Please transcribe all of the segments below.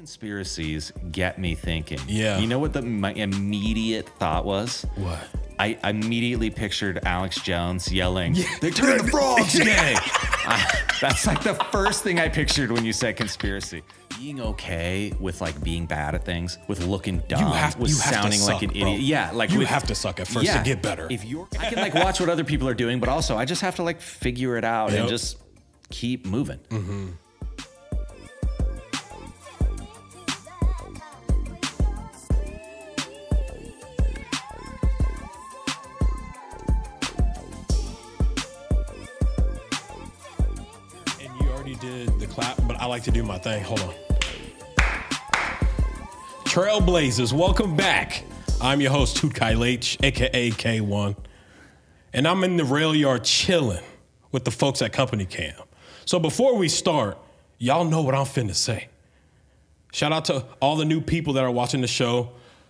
Conspiracies get me thinking. Yeah. You know what my immediate thought was? What? I immediately pictured Alex Jones yelling, "They turned the frogs gay." That's like the first thing I pictured when you said conspiracy. Being okay with like being bad at things, with looking dumb, with sounding like an idiot. Yeah, like you have to suck at first to get better. I can like watch what other people are doing, but also I just have to like figure it out and just keep moving. Mm-hmm. Did the clap, but I like to do my thing. Hold on. Trailblazers, welcome back. I'm your host, Toot Kylech, aka K1, and I'm in the rail yard chilling with the folks at companycam. So before we start, y'all know what I'm finna say. Shout out to all the new people that are watching the show.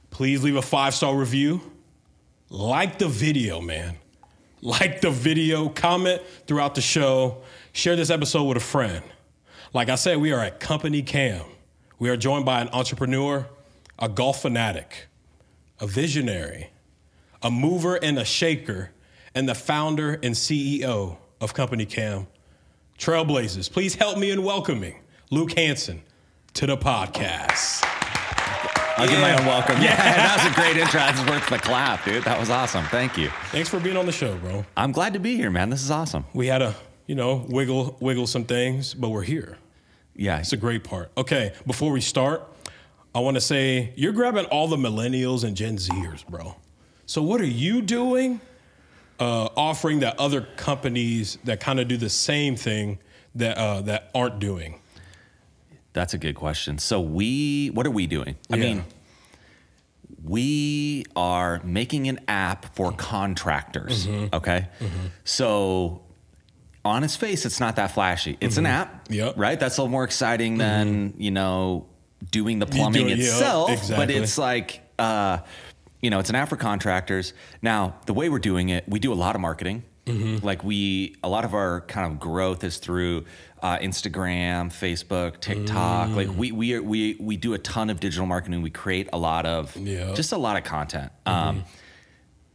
Please leave a 5-star review. Like the video, man. Like the video, comment throughout the show, share this episode with a friend. Like I said, we are at companycam. We are joined by an entrepreneur, a golf fanatic, a visionary, a mover and a shaker, and the founder and CEO of companycam. Trailblazers, please help me in welcoming Luke Hansen to the podcast. I'll give my own welcome. Yeah, that was a great intro. That's worth the clap, dude. That was awesome. Thank you. Thanks for being on the show, bro. I'm glad to be here, man. This is awesome. We had to, wiggle some things, but we're here. Yeah. It's a great part. Okay, before we start, I want to say you're grabbing all the millennials and Gen Zers, bro. So what are you doing offering that other companies that kind of do the same thing that aren't doing? That's a good question. So what are we doing? I mean, we are making an app for contractors, okay? So on its face, it's not that flashy. It's an app, right? That's a little more exciting than, doing the plumbing itself. Exactly. But it's like, it's an app for contractors. Now, the way we're doing it, we do a lot of marketing. Like a lot of our kind of growth is through Instagram, Facebook, TikTok. Like we do a ton of digital marketing. We create a lot of just a lot of content.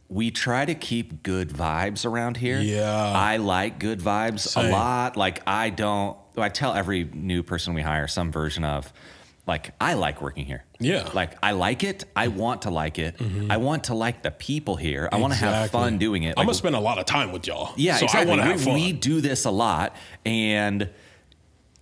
We try to keep good vibes around here. Yeah, I like good vibes a lot. Like I tell every new person we hire some version of, like, I like working here. Yeah. Like, I like it. I want to like it. I want to like the people here. I want to have fun doing it. I'm going to spend a lot of time with y'all. Yeah, so exactly. I want to have fun. We do this a lot and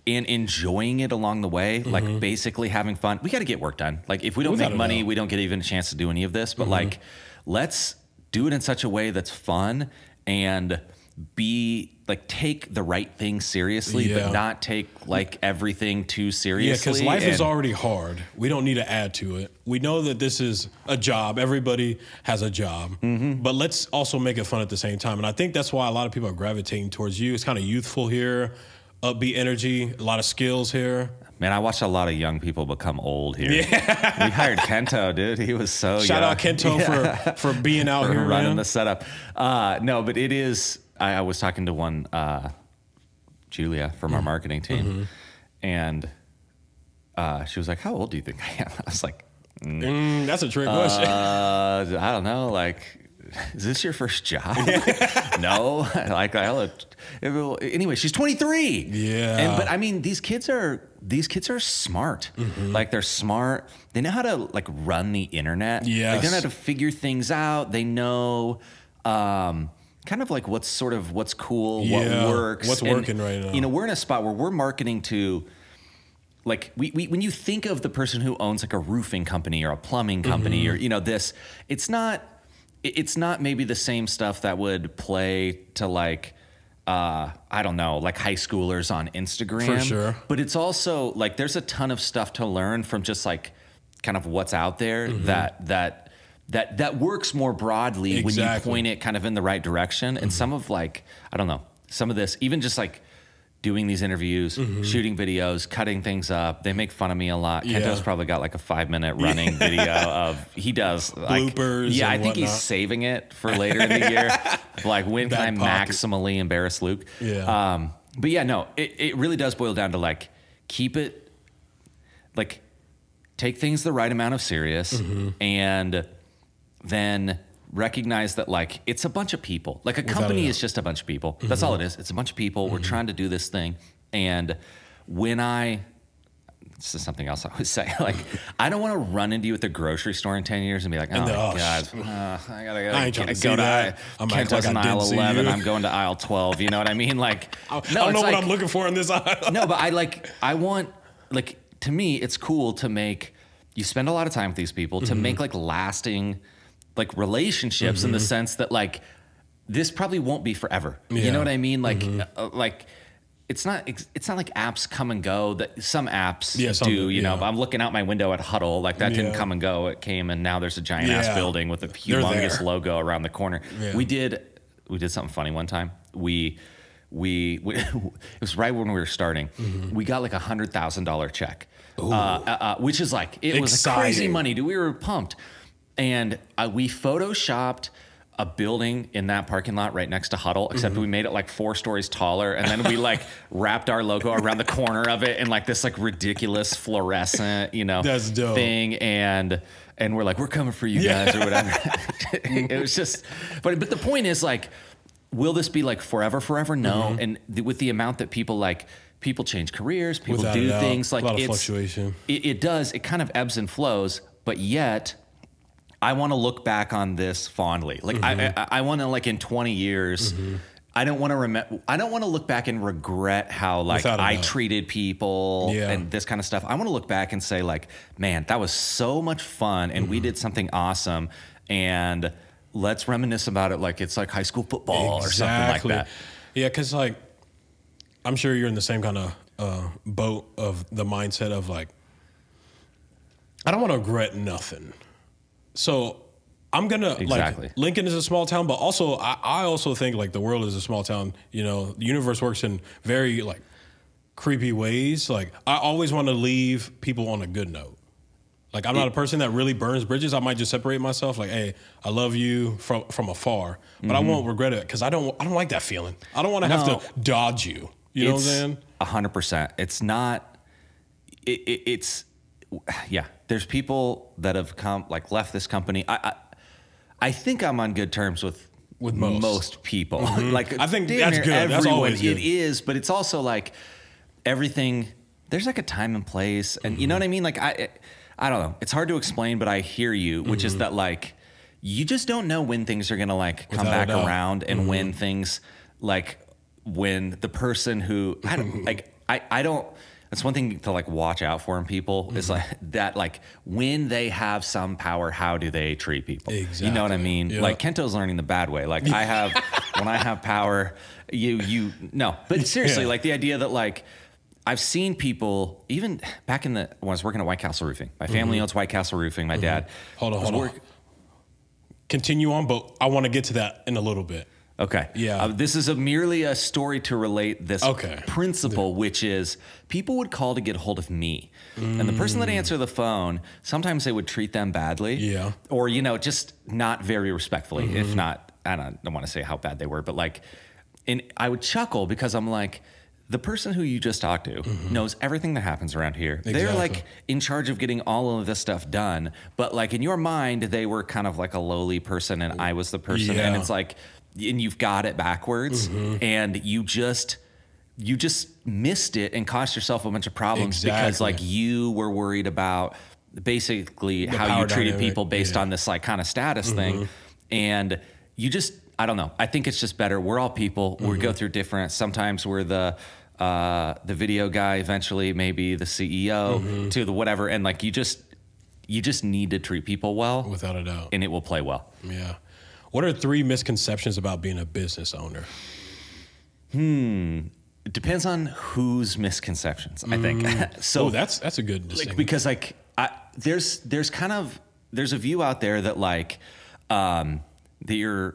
enjoying it along the way, like basically having fun. We got to get work done. Like, if we don't make money, we don't get even a chance to do any of this. But like, let's do it in such a way that's fun and take the right thing seriously, but not take like everything too seriously. Yeah, because life is already hard. We don't need to add to it. We know that this is a job. Everybody has a job, but let's also make it fun at the same time. And I think that's why a lot of people are gravitating towards you. It's kind of youthful here, upbeat energy, a lot of skills here. Man, I watched a lot of young people become old here. Yeah. We hired Kento, dude. He was so Shout out Kento for being out here, running the setup. No, but it is. I was talking to one, Julia from our marketing team, and she was like, "How old do you think I am?" I was like, "That's a trick question." I don't know. Like, is this your first job? No. Anyway, she's 23. Yeah. But I mean, these kids are smart. Like, they're smart. They know how to like run the internet. Yes. Like, they know how to figure things out. They know kind of like what's cool, what works. What's working right now. We're in a spot where we're marketing to, like, when you think of the person who owns like a roofing company or a plumbing company or, it's not maybe the same stuff that would play to like, I don't know, like high schoolers on Instagram. For sure. But it's also like, there's a ton of stuff to learn from just like kind of what's out there that works more broadly when you point it kind of in the right direction. And some of like, I don't know, some of this, even just like doing these interviews, shooting videos, cutting things up. They make fun of me a lot. Kento's probably got like a 5-minute running video of, he does like, bloopers. Yeah, I think whatnot. he's saving it for later in the year. Like, when can I maximally embarrass Luke? Yeah. But yeah, no, it really does boil down to like, keep it like, take things the right amount of serious, and then recognize that like it's a bunch of people. Like a company is just a bunch of people. That's all it is. It's a bunch of people. We're trying to do this thing. And when this is something else I always say, like, I don't want to run into you at the grocery store in 10 years and be like, oh my God, I gotta go to Kento's in aisle 11. I'm going to aisle 12. You know what I mean? Like, I don't know what I'm looking for in this aisle. No, but I want, like, to me, it's cool to you spend a lot of time with these people to make like lasting, like relationships in the sense that like, this probably won't be forever. Yeah. You know what I mean? Like, it's not like apps come and go. That some apps do, you know. But I'm looking out my window at Huddle, like that didn't come and go. It came, and now there's a giant ass building with a humongous logo around the corner. Yeah. We did something funny one time. We it was right when we were starting. We got like $100,000 check, which is like was crazy money, dude. We were pumped, and we photoshopped a building in that parking lot right next to Huddle, except we made it like 4 stories taller. And then we like wrapped our logo around the corner of it in like this like ridiculous fluorescent, you know, that's dope. Thing. And we're like, we're coming for you guys or whatever. It was just, but the point is like, will this be like forever? No. And with the amount that people change careers, people do things like a lot of fluctuation. It does, it kind of ebbs and flows, but yet I want to look back on this fondly. Like I want to, like, in 20 years, I don't want to look back and regret how like I treated people and this kind of stuff. I want to look back and say like, man, that was so much fun and we did something awesome, and let's reminisce about it like it's like high school football or something like that. Yeah, because like I'm sure you're in the same kind of boat of the mindset of like, I don't want to regret nothing. So I'm going to like Lincoln is a small town, but also I also think like the world is a small town. You know, the universe works in very like creepy ways. Like I always want to leave people on a good note. Like I'm not a person that really burns bridges. I might just separate myself. Like, hey, I love you from afar, but I won't regret it because I don't like that feeling. I don't want to have to dodge you. You know what I'm saying? 100%. It's not. It's. Yeah, there's people that have left this company. I think I'm on good terms with most people. Like I think that's good. Everyone, that's always good. It is, but it's also like everything. There's like a time and place, and you know what I mean. Like I don't know. It's hard to explain, but I hear you, which is that like you just don't know when things are gonna like come back around, and when things like when the person who I don't. That's one thing to like watch out for in people is like that, like when they have some power, how do they treat people? Exactly. You know what I mean? Yep. Like Kento's learning the bad way. Like when I have power, no, but seriously, like the idea that like I've seen people even back when I was working at White Castle Roofing, my family owns White Castle Roofing. My dad. Hold on. Continue on, but I want to get to that in a little bit. Okay. Yeah. This is merely a story to relate this principle, which is people would call to get a hold of me. And the person that answered the phone, sometimes they would treat them badly. Yeah. Or, just not very respectfully. If not, I don't want to say how bad they were, but like, and I would chuckle because I'm like, the person who you just talked to knows everything that happens around here. Exactly. They're like in charge of getting all of this stuff done. But like in your mind, they were kind of like a lowly person and I was the person. And it's like, and you've got it backwards and you just missed it and cost yourself a bunch of problems because like you were worried about basically how you treated people based on this like kind of status thing. And you just, I don't know. I think it's just better. We're all people. We go through different, sometimes we're the video guy, eventually maybe the CEO to the whatever. And like, you just need to treat people well. Without a doubt. And it will play well. Yeah. What are 3 misconceptions about being a business owner? It depends on whose misconceptions, I think. So that's a good distinction. Because like there's a view out there that like that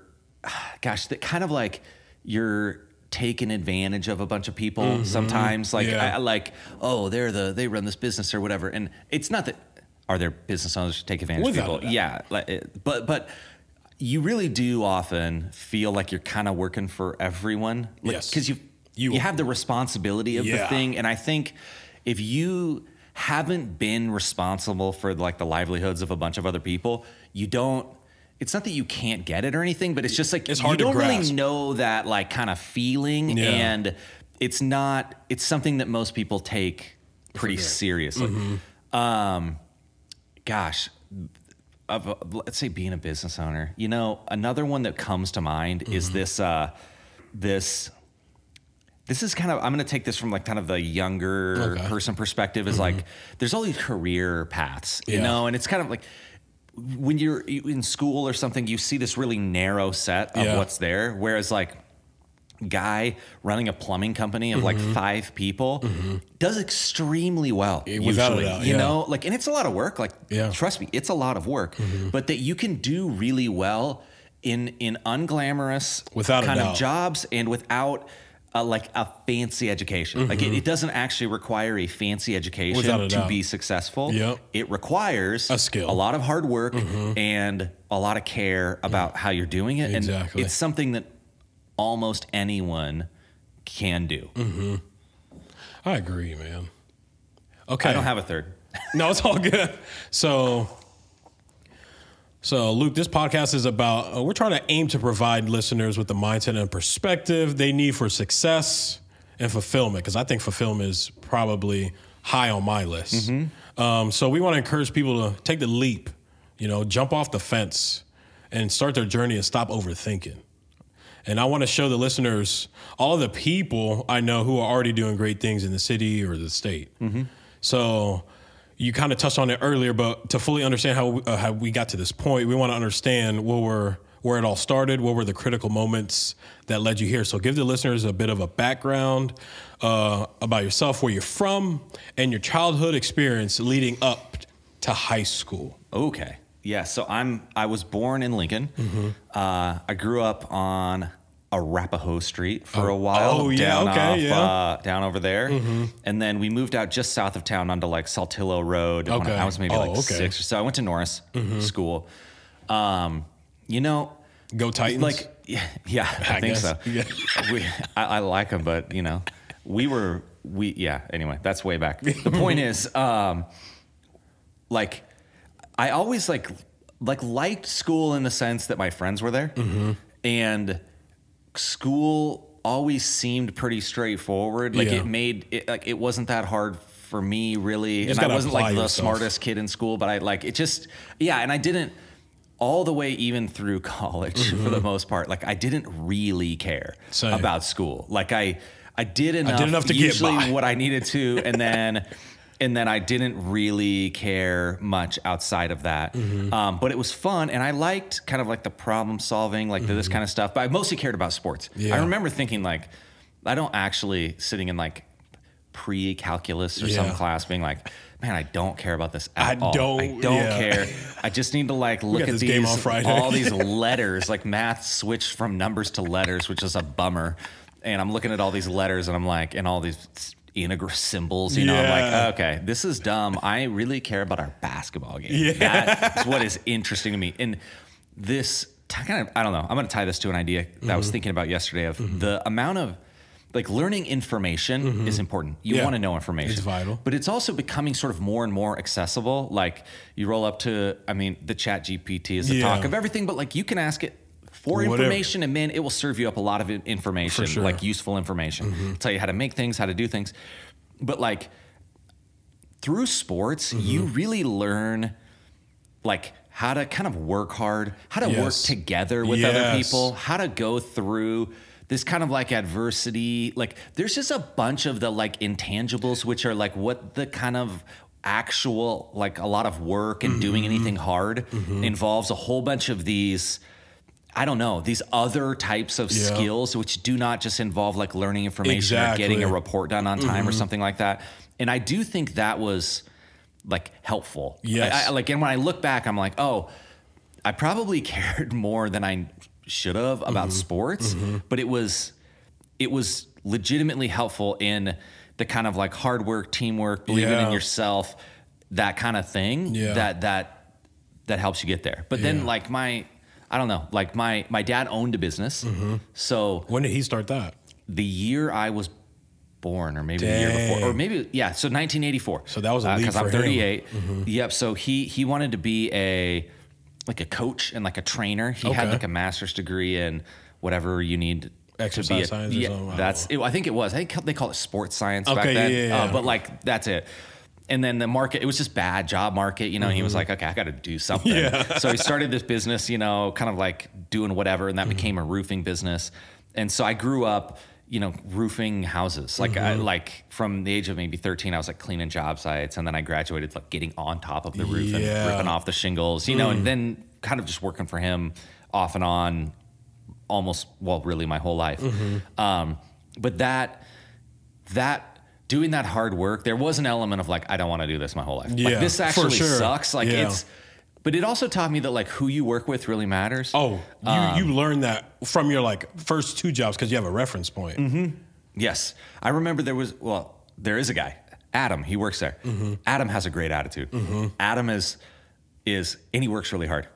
kind of like you're taking advantage of a bunch of people sometimes. Like they run this business or whatever, and it's not that are there business owners who take advantage of people? Yeah, but you really do often feel like you're kind of working for everyone. Like, because you have the responsibility of the thing. And I think if you haven't been responsible for like the livelihoods of a bunch of other people, it's not that you can't get it or anything, but it's just like, it's hard you to don't grasp. really know that like kind of feeling. And it's something that most people take pretty seriously. Gosh, let's say being a business owner, you know, another one that comes to mind is this is kind of, I'm going to take this from like kind of the younger person perspective, is like, there's all these career paths, you know, and it's kind of like when you're in school or something, you see this really narrow set of what's there. Whereas like guy running a plumbing company of like 5 people does extremely well. Without a doubt, you know, like, and it's a lot of work. Like, trust me, it's a lot of work, but that you can do really well in unglamorous kind of jobs and without like a fancy education. Like it doesn't actually require a fancy education to be successful. It requires a skill, a lot of hard work and a lot of care about how you're doing it. And it's something that almost anyone can do. I agree, man. Okay. I don't have a third. No, it's all good. So Luke, this podcast is about, we're trying to aim to provide listeners with the mindset and perspective they need for success and fulfillment, because I think fulfillment is probably high on my list. So we want to encourage people to take the leap, you know, jump off the fence and start their journey and stop overthinking. And I want to show the listeners all of the people I know who are already doing great things in the city or the state. So you kind of touched on it earlier, but to fully understand how we got to this point, we want to understand where it all started, what were the critical moments that led you here. So give the listeners a bit of a background about yourself, where you're from, and your childhood experience leading up to high school. Okay. Yeah, so I was born in Lincoln. I grew up on Arapahoe Street for a while, down over there, and then we moved out just south of town onto like Saltillo Road when I was maybe 6 or so. I went to Norris School. You know, go Titans. Like, I think so. I like them, but you know, anyway, that's way back. The point is, like, I always liked school in the sense that my friends were there, and school always seemed pretty straightforward. Like it wasn't that hard for me really, and I wasn't like the smartest kid in school, but and I didn't all the way even through college for the most part. Like I didn't really care about school. Like I did enough to usually get by what I needed to, and then I didn't really care much outside of that. But it was fun, and I liked kind of like the problem solving, like this kind of stuff. But I mostly cared about sports. I remember thinking like, I don't actually sitting in like pre-calculus or some class being like, man, I don't care about this at all. I don't care. I just need to like look at all these letters. Like math switched from numbers to letters, which is a bummer. And I'm looking at all these letters, and I'm like, and all these integer symbols, you know, I'm like, okay, this is dumb. I really care about our basketball game. That's what is interesting to me. And this kind of, I don't know, I'm going to tie this to an idea that I was thinking about yesterday of the amount of like learning information is important. You want to know information. It's vital. But it's also becoming sort of more and more accessible. Like you roll up to, I mean, the Chat GPT is the talk of everything, but like you can ask it for information, and man, it will serve you up a lot of information, like useful information. Tell you how to make things, how to do things. But like through sports, you really learn like how to kind of work hard, how to work together with other people, how to go through this kind of like adversity. Like there's just a bunch of the like intangibles, which are like what the kind of actual, like a lot of work and doing anything hard involves a whole bunch of these, I don't know, these other types of skills, which do not just involve like learning information or getting a report done on time or something like that. And I do think that was like helpful. And when I look back, I'm like, oh, I probably cared more than I should have about sports, but it was legitimately helpful in the kind of like hard work, teamwork, believing in yourself, that kind of thing that helps you get there. But then like I don't know, like my dad owned a business. So when did he start that? The year I was born, or maybe the year before, or maybe, yeah. So 1984. So that was a leap for him. Because I'm 38. Yep. So he wanted to be a coach and like a trainer. He had like a master's degree in whatever you need. Exercise science or something. I think it was. I think they call it sports science back then. But like, that's it. And then the market, it was just bad job market, you know, and he was like, okay, I got to do something. So he started this business, you know, kind of like doing whatever. And that became a roofing business. And so I grew up, you know, roofing houses. Like I, like from the age of maybe 13, I was like cleaning job sites. And then I graduated like getting on top of the roof and ripping off the shingles, you know, and then kind of just working for him off and on almost, well, really my whole life. But that doing that hard work, there was an element of like, I don't want to do this my whole life. Like this actually sucks. Like but it also taught me that like who you work with really matters. Oh, you learned that from your like first 2 jobs because you have a reference point. Yes. I remember there is a guy, Adam, he works there. Adam has a great attitude. Adam is, and he works really hard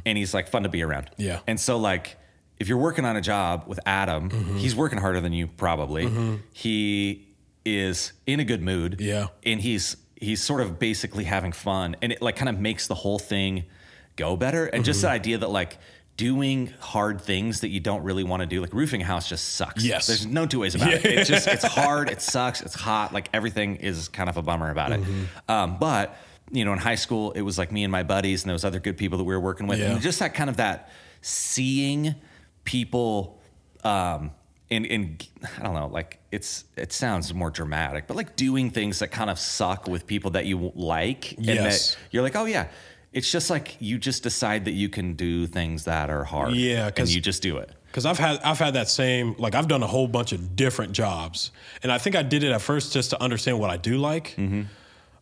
and he's like fun to be around. And so like, if you're working on a job with Adam, he's working harder than you probably. He is in a good mood. And he's sort of basically having fun, and it like kind of makes the whole thing go better. And just the idea that like doing hard things that you don't really want to do, like roofing a house just sucks. There's no 2 ways about it. It's hard, it sucks, it's hot, like everything is kind of a bummer about it. But you know, in high school, it was like me and my buddies and those other good people that we were working with. And just that kind of that seeing people, and I don't know, like it sounds more dramatic, but like doing things that kind of suck with people that you like, and that you're like, oh yeah, it's just like you just decide that you can do things that are hard, and you just do it. Because I've had that same, like I've done a whole bunch of different jobs, and I think I did it at first just to understand what I do like,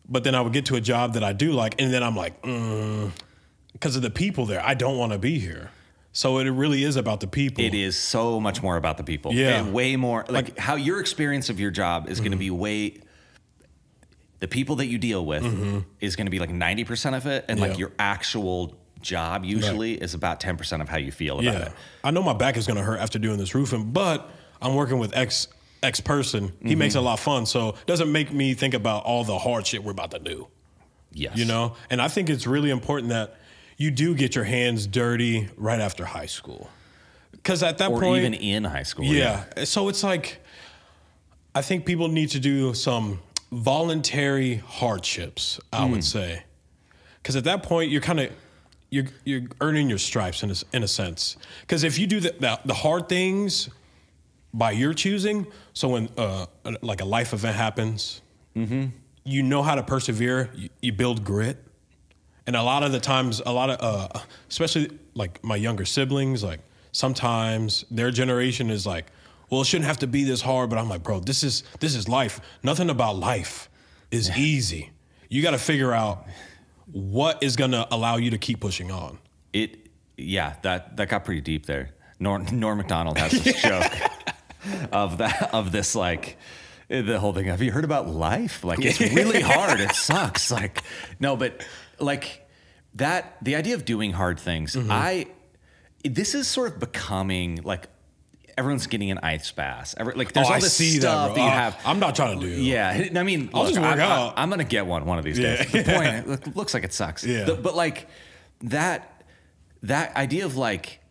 but then I would get to a job that I do like, and then I'm like, because of the people there, I don't want to be here. So it really is about the people. It is so much more about the people. And way more like how your experience of your job is going to be the people that you deal with is going to be like 90% of it. And like your actual job usually is about 10% of how you feel about it. I know my back is going to hurt after doing this roofing, but I'm working with X person. He makes it a lot of fun. So it doesn't make me think about all the hard shit we're about to do. You know? And I think it's really important that you do get your hands dirty right after high school. Because at that point... Or even in high school. So it's like, I think people need to do some voluntary hardships, I would say. Because at that point, you're kind of, you're earning your stripes in a sense. Because if you do the hard things by your choosing, so when like a life event happens, you know how to persevere, you build grit. And a lot of the times, especially like my younger siblings, like sometimes their generation is like, well, it shouldn't have to be this hard. But I'm like, bro, this is life. Nothing about life is easy. You got to figure out what is going to allow you to keep pushing on. That got pretty deep there. Norm Macdonald has this joke of this, like, the whole thing. Have you heard about life? Like, it's really hard. It sucks. Like, no, but like that, the idea of doing hard things, this is sort of becoming like, everyone's getting an ice bath. Like there's all this stuff that you have. I'm not trying to do. Yeah, I mean, I'll just work out. I'm gonna get one of these days. The point, it looks like it sucks. But like that idea of like,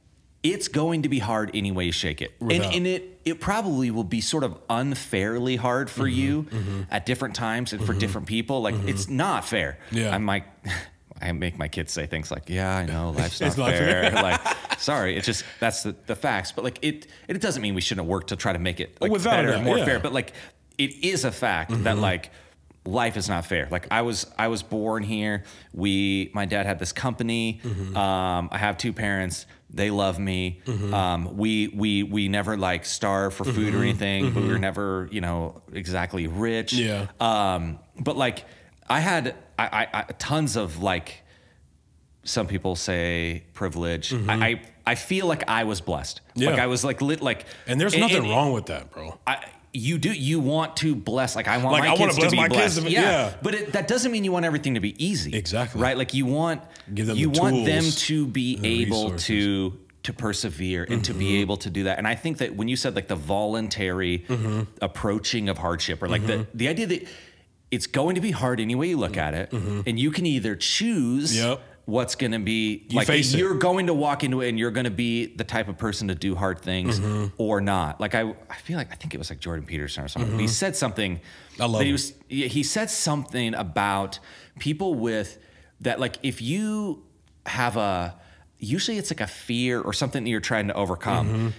it's going to be hard any way you shake it, and it probably will be sort of unfairly hard for you at different times and for different people. Like it's not fair. I make my kids say things like, yeah, I know, life's not fair. Like, sorry, it's just, that's the facts. But like, it doesn't mean we shouldn't work to try to make it like better and more fair. But like, it is a fact that like, life is not fair. Like I was born here. My dad had this company. I have 2 parents. They love me. We never like starved for food or anything, but we were never, exactly rich. But like I had tons of like, some people say privilege. I feel like I was blessed. Like I was like and there's nothing wrong with that, bro. You want to bless, like I want my kids to be blessed. But that doesn't mean you want everything to be easy. Exactly. Right? Like you want them to be able to to persevere and to be able to do that. And I think that when you said like the voluntary approaching of hardship, or like the idea that it's going to be hard any way you look at it, and you can either choose what's going to be you're going to walk into it and you're going to be the type of person to do hard things or not. Like I think it was like Jordan Peterson or something. He said something. I love he said something about people with that, like if you have usually it's like a fear or something that you're trying to overcome.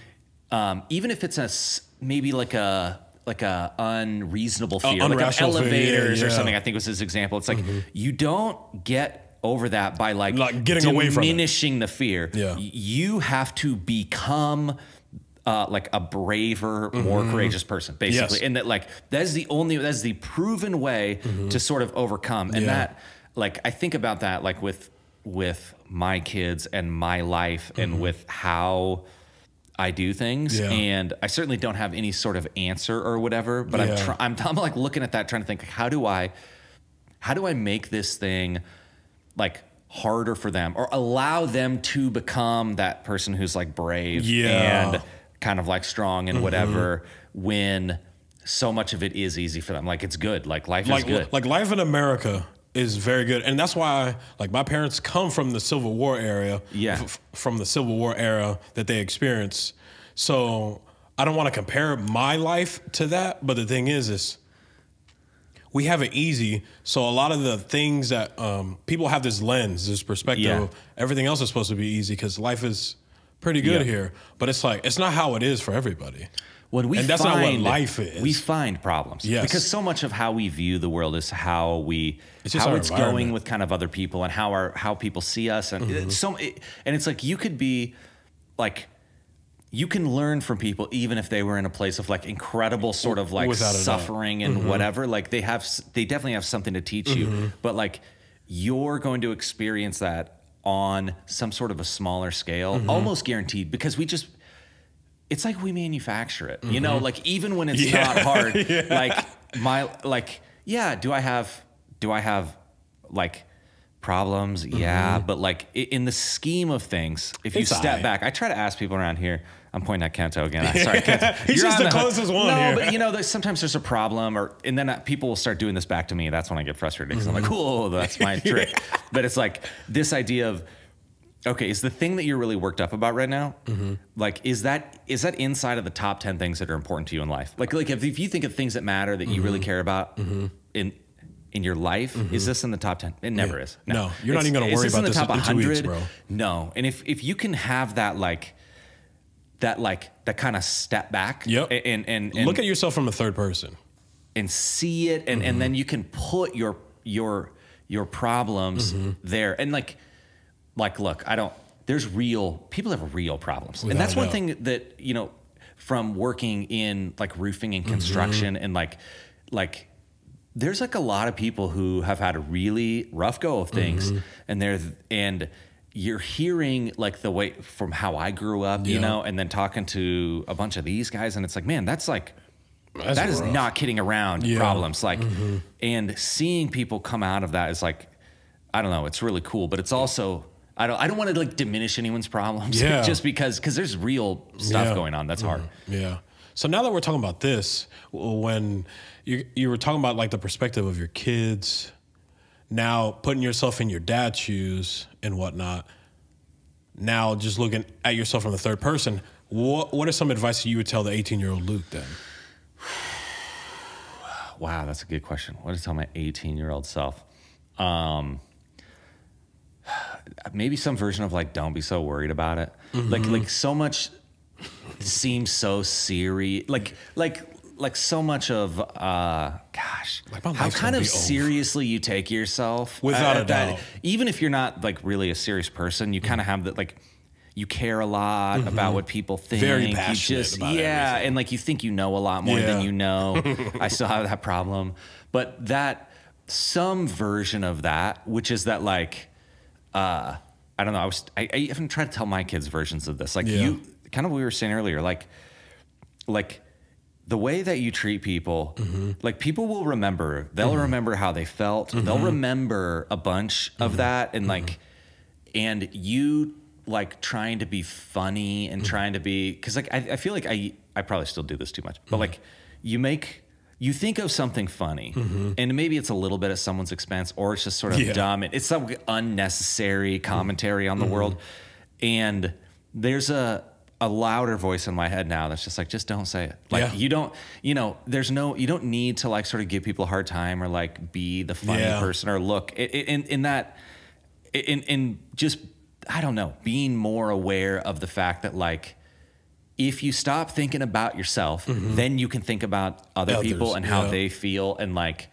Even if it's maybe like a unreasonable fear, like elevators or something. I think was his example. It's like you don't get over that by like getting away from diminishing the fear. You have to become like a braver, more courageous person, basically. And that like that's the proven way to sort of overcome. And that like I think about that like with my kids and my life and with how I do things. And I certainly don't have any sort of answer or whatever, but I'm like looking at that, trying to think, how do I make this thing like harder for them, or allow them to become that person who's like brave and kind of like strong and whatever, when so much of it is easy for them. Like it's good. Like life is good. Like life in America is very good. And that's why like my parents come from the Civil War area, from the Civil War era that they experienced. So I don't want to compare my life to that. But the thing is we have it easy. So a lot of the things that people have this lens, this perspective of everything else is supposed to be easy because life is pretty good here. But it's like, it's not how it is for everybody. That's not what life is. We find problems because so much of how we view the world is how it's going with kind of other people and how people see us. And and it's like, you could be like, you can learn from people even if they were in a place of like incredible sort of like suffering and whatever. Like they definitely have something to teach you, but like you're going to experience that on some sort of a smaller scale, almost guaranteed, because it's like we manufacture it, you know, like even when it's not hard, do I have like problems? Yeah. But like in the scheme of things, if you step back, I try to ask people around here, I'm pointing at Kento again. Sorry, Kento. He's just the closest one here. But you know, sometimes there's a problem, and then people will start doing this back to me. That's when I get frustrated because I'm like, cool, that's my trick. But it's like this idea of, okay, is the thing that you're really worked up about right now, like, is that inside of the top 10 things that are important to you in life? Like if you think of things that matter that you really care about in your life, is this in the top 10? It never is. No, you're not even going to worry about this in 2 weeks, bro. No. And if you can have that that kind of step back and look at yourself from a third person and see it, and then you can put your problems there. And like, look, people have real problems. And that's one thing that, you know, from working in like roofing and construction and like there's like a lot of people who have had a really rough go of things, and you're hearing like the way from how I grew up, you know, and then talking to a bunch of these guys, and it's like, man, that is not kidding around problems. Like, and seeing people come out of that is like, I don't know, it's really cool, but it's also, I don't want to like diminish anyone's problems just because there's real stuff going on. That's hard. Yeah. So now that we're talking about this, when you were talking about like the perspective of your kids, now putting yourself in your dad's shoes and whatnot, now just looking at yourself from the third person, what are some advice that you would tell the 18-year-old Luke then? Wow, that's a good question. What did I tell my 18-year-old self? Maybe some version of like, don't be so worried about it. Like so much seems so serious. Like so much of, gosh, how kind of seriously you take yourself. Without a doubt. Even if you're not like really a serious person, you kind of have that, like, you care a lot about what people think. Very passionate about everything. And like you think you know a lot more than you know. I still have that problem. But that, some version of that, which is that like, I don't know, I even try to tell my kids versions of this. Like you, kind of what we were saying earlier, like the way that you treat people, like people will remember, they'll remember how they felt. They'll remember a bunch of that. And like, and you like trying to be funny and trying to be, because like I feel like I probably still do this too much, but like you think of something funny and maybe it's a little bit at someone's expense, or it's just sort of dumb. It's some unnecessary commentary on the world. And there's a louder voice in my head now that's just like, just don't say it. Like you don't, you know, you don't need to like sort of give people a hard time or like be the funny person or look in just, I don't know, being more aware of the fact that like, if you stop thinking about yourself, then you can think about others, people and how they feel. And like,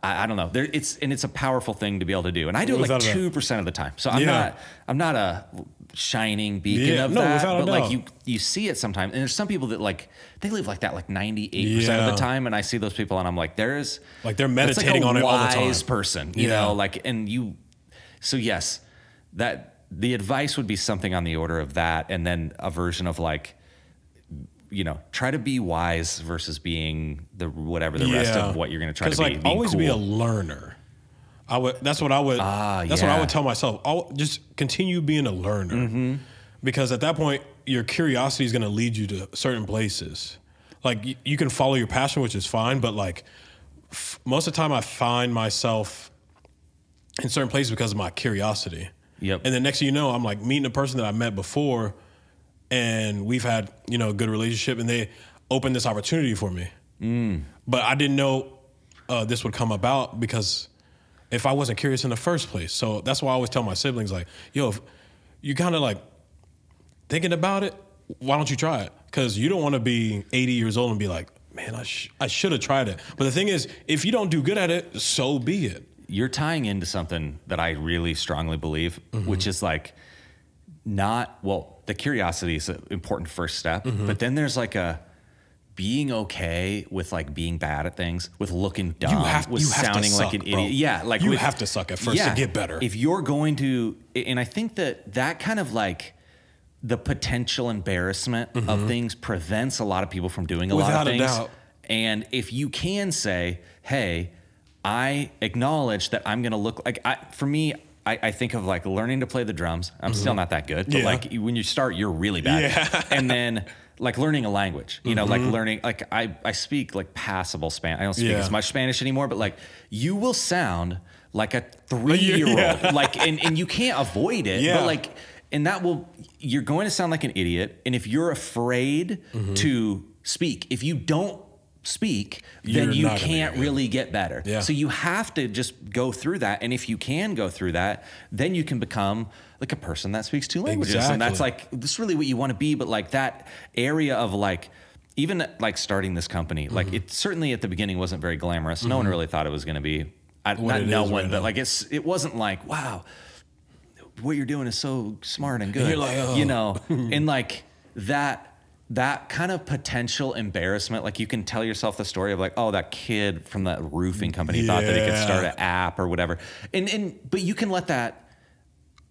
I don't know, it's a powerful thing to be able to do. And I do it like 2% of the time. So I'm not a shining beacon of that, but like you see it sometimes. And there's some people that like, they live like that, like 98% of the time. And I see those people and I'm like, they're meditating on it all the time. Wise person, you know, like, so yes, the advice would be something on the order of that, and then a version of like, you know, try to be wise versus being the rest of what you're going to try to be. Like always cool. Be a learner. That's what I would tell myself. I'll just continue being a learner, because at that point your curiosity is going to lead you to certain places. Like you can follow your passion, which is fine, but like most of the time I find myself in certain places because of my curiosity. Yep. And then next thing you know, I'm like meeting a person that I met before and we've had, you know, a good relationship, and they opened this opportunity for me. But I didn't know this would come about because if I wasn't curious in the first place. So that's why I always tell my siblings like, yo, if you kind of like thinking about it, why don't you try it? Because you don't want to be 80 years old and be like, man, I should have tried it. But the thing is, if you don't do good at it, so be it. You're tying into something that I really strongly believe, which is like the curiosity is an important first step, but then there's like being okay with like being bad at things, with looking dumb, with sounding like an idiot. Yeah. Like you have to suck at first to get better. If you're going to, and I think that kind of like the potential embarrassment of things prevents a lot of people from doing a lot of things. Without a doubt. And if you can say, hey, I acknowledge that I'm going to look like, for me, I think of like learning to play the drums. I'm still not that good, but like when you start, you're really bad. And then like learning a language, you know, like learning, like I speak like passable Spanish. I don't speak as much Spanish anymore, but like you will sound like a 3-year-old, like, and you can't avoid it, but like, and you're going to sound like an idiot. And if you're afraid to speak, if you don't speak, then you can't really get better. So you have to just go through that. And if you can go through that, then you can become like a person that speaks 2 languages. And that's like, this is really what you want to be. But like that area of like, even like starting this company, like it certainly at the beginning wasn't very glamorous. No one really thought it was going to be, but like it wasn't like, wow, what you're doing is so smart and good. And you're like, you know, and like that kind of potential embarrassment, like you can tell yourself the story of like, oh, that kid from that roofing company thought that he could start an app or whatever. But you can let that,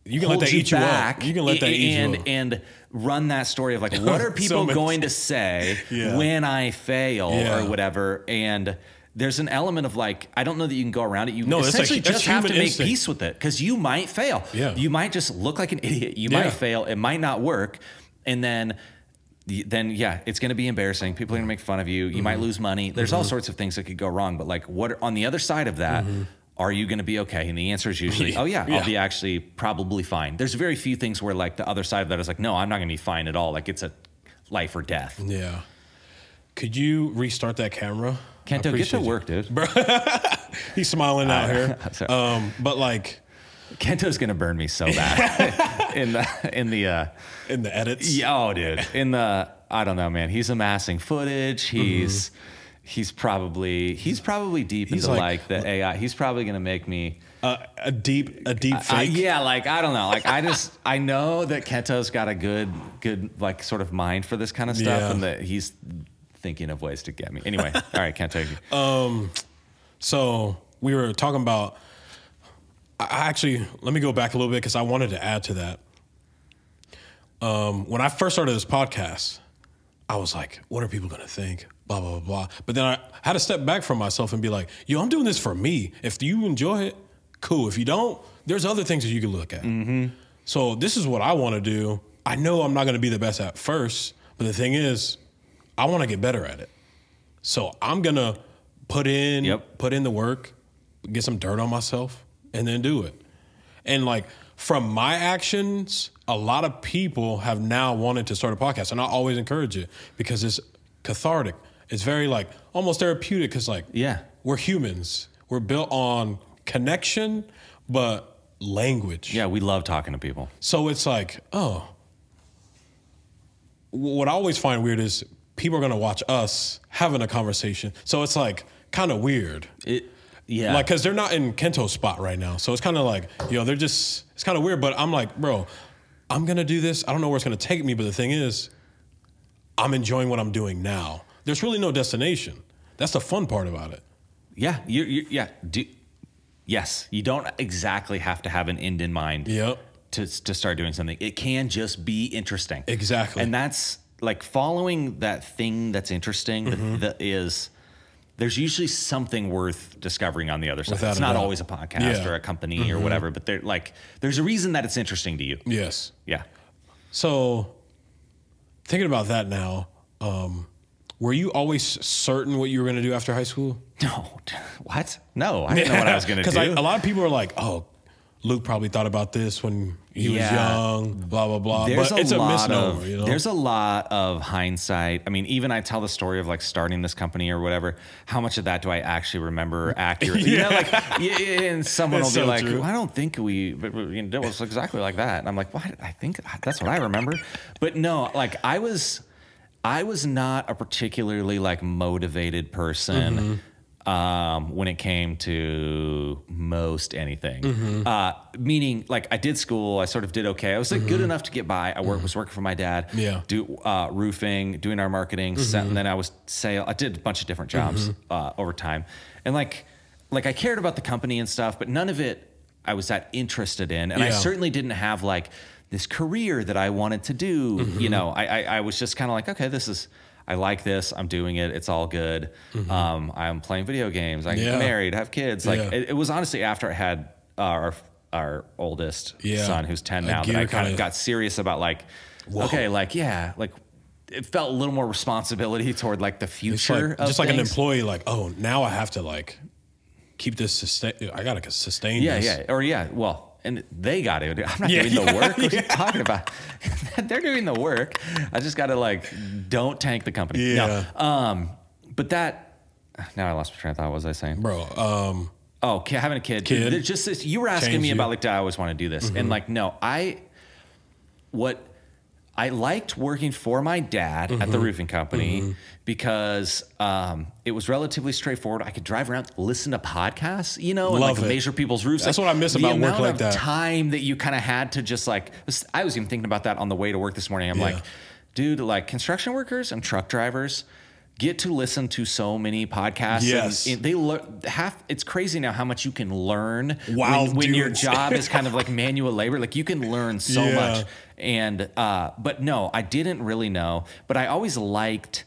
eat you up. You can let that eat you up. And run that story of like, what are people going to say when I fail or whatever? And there's an element of like, I don't know that you can go around it. You essentially just have to make peace with it, because you might fail. You might just look like an idiot. You might fail. It might not work. And then it's going to be embarrassing. People are going to make fun of you. You might lose money. There's all sorts of things that could go wrong. But like, what on the other side of that, are you going to be okay? And the answer is usually, I'll be actually probably fine. There's very few things where like the other side of that is like, no, I'm not going to be fine at all. Like it's a life or death. Yeah. Could you restart that camera? Kento, get to work, dude. He's smiling out here. But like, Kento's gonna burn me so bad in the edits. Yeah, oh, dude. I don't know, man. He's amassing footage. He's probably deep into like the AI. He's probably gonna make me a deep fake. Like I don't know. Like I know that Kento's got a good like sort of mind for this kind of stuff, and that he's thinking of ways to get me. Anyway, all right, Kento. So we were talking about. Let me go back a little bit because I wanted to add to that. When I first started this podcast, I was like, what are people going to think? Blah, blah, blah, blah. But then I had to step back from myself and be like, yo, I'm doing this for me. If you enjoy it, cool. If you don't, there's other things that you can look at. So this is what I want to do. I know I'm not going to be the best at first, but the thing is, I want to get better at it. So I'm going to put in the work, get some dirt on myself, and then do it. And like from my actions, a lot of people have now wanted to start a podcast, and I always encourage it because it's cathartic. It's very like almost therapeutic because like we're humans. We're built on connection, but language. Yeah, we love talking to people. So it's like, what I always find weird is people are going to watch us having a conversation. So it's like kind of weird. Like, cause they're not in Kento's spot right now. So it's kind of like, it's kind of weird, but I'm like, bro, I'm going to do this. I don't know where it's going to take me. But the thing is, I'm enjoying what I'm doing now. There's really no destination. That's the fun part about it. Yeah. Yes. You don't exactly have to have an end in mind to start doing something. It can just be interesting. Exactly. And that's like following that thing that's interesting that is, there's usually something worth discovering on the other side. It's not always a podcast or a company or whatever, but there's a reason that it's interesting to you. Yes. Yeah. So thinking about that now, were you always certain what you were going to do after high school? No. What? No, I didn't know what I was going to do. Because a lot of people are like, oh, Luke probably thought about this when he was young, blah, blah, blah. But it's a misnomer, There's a lot of hindsight. I mean, even I tell the story of like starting this company or whatever. How much of that do I actually remember accurately? And someone will be like, well, I don't think it was exactly like that. And I'm like, what? I think that's what I remember. But no, like I was not a particularly like motivated person when it came to most anything. Meaning like I did school, I sort of did okay. I was like good enough to get by. I was working for my dad, do roofing, doing our marketing, and then I did a bunch of different jobs over time. And like I cared about the company and stuff, but none of it I was that interested in. And I certainly didn't have like this career that I wanted to do. I was just kind of like, okay, I like this. I'm doing it. It's all good. I'm playing video games. I get married, have kids. Like it was honestly after I had our oldest son, who's 10 now, that I kind of got serious about like, okay, like it felt a little more responsibility toward like the future. Of just like an employee, like, oh, now I have to like keep this I gotta sustain this. Well. And they got it. I'm not doing the work. What are you talking about? They're doing the work. I just got to like, don't tank the company. No. But that, now I lost my train of thought. What was I saying? Bro. Having a kid. There's just this, you were asking me about like, do I always want to do this? And like, no, I liked working for my dad at the roofing company because it was relatively straightforward. I could drive around, listen to podcasts, and like measure people's roofs. That's what I miss about work like that. The amount of time that you kind of had to just like, I was even thinking about that on the way to work this morning. I'm like, dude, like construction workers and truck drivers get to listen to so many podcasts. Yes. And they it's crazy now how much you can learn when your job is kind of like manual labor. Like you can learn so much. And, but no, I didn't really know, but I always liked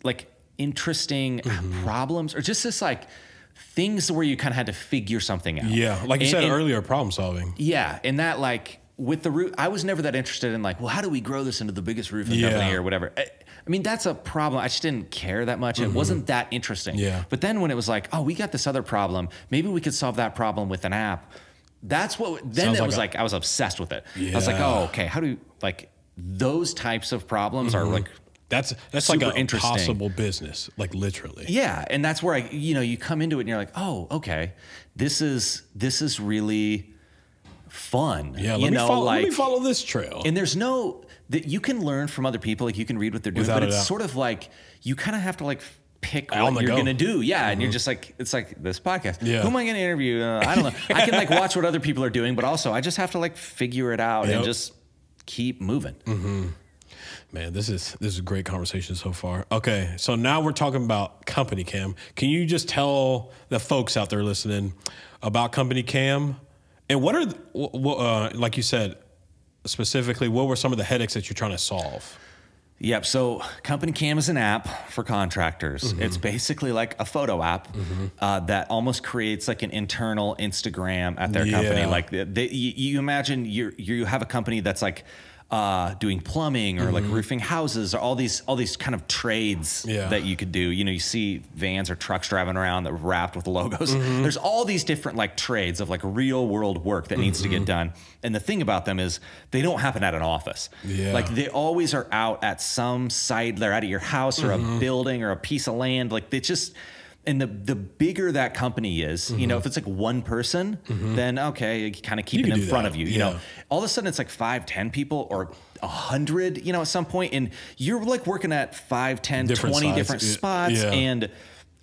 like interesting problems or just this like things where you kind of had to figure something out. Yeah. Like you said earlier, problem solving. Yeah. And that like with the roof, I was never that interested in like, well, how do we grow this into the biggest roofing company or whatever? I mean, that's a problem. I just didn't care that much. It wasn't that interesting. Yeah. But then when it was like, oh, we got this other problem, maybe we could solve that problem with an app. That's what, then it was like, I was obsessed with it. I was like, oh, okay. How do like those types of problems are like, that's like an impossible business, like literally. Yeah. And that's where you come into it and you're like, oh, okay, this is really fun. Yeah. Let me follow this trail. And there's that you can learn from other people. Like you can read what they're doing, but it's sort of like, you kind of have to like pick what you're going to do. Yeah. And you're just like, it's like this podcast. Yeah. Who am I going to interview? I don't know. I can like watch what other people are doing, but also I just have to like figure it out and just keep moving. Man, this is a great conversation so far. Okay. So now we're talking about companycam. Can you just tell the folks out there listening about companycam and what are, like you said, specifically, what were some of the headaches that you're trying to solve? Yep. So companycam is an app for contractors. It's basically like a photo app that almost creates like an internal Instagram at their company. Like you imagine you have a company that's like doing plumbing or like roofing houses, or all these kind of trades that you could do. You know, you see vans or trucks driving around that are wrapped with logos. There's all these different like trades of like real world work that needs to get done. And the thing about them is they don't happen at an office. Like they always are out at some site. They're out at your house or a building or a piece of land. Like they just... And the bigger that company is, you know, if it's like one person, then okay, you kind of keep it in front of you. You know, all of a sudden it's like 5, 10 people or 100, you know, at some point, and you're like working at 5, 10, 20 different spots and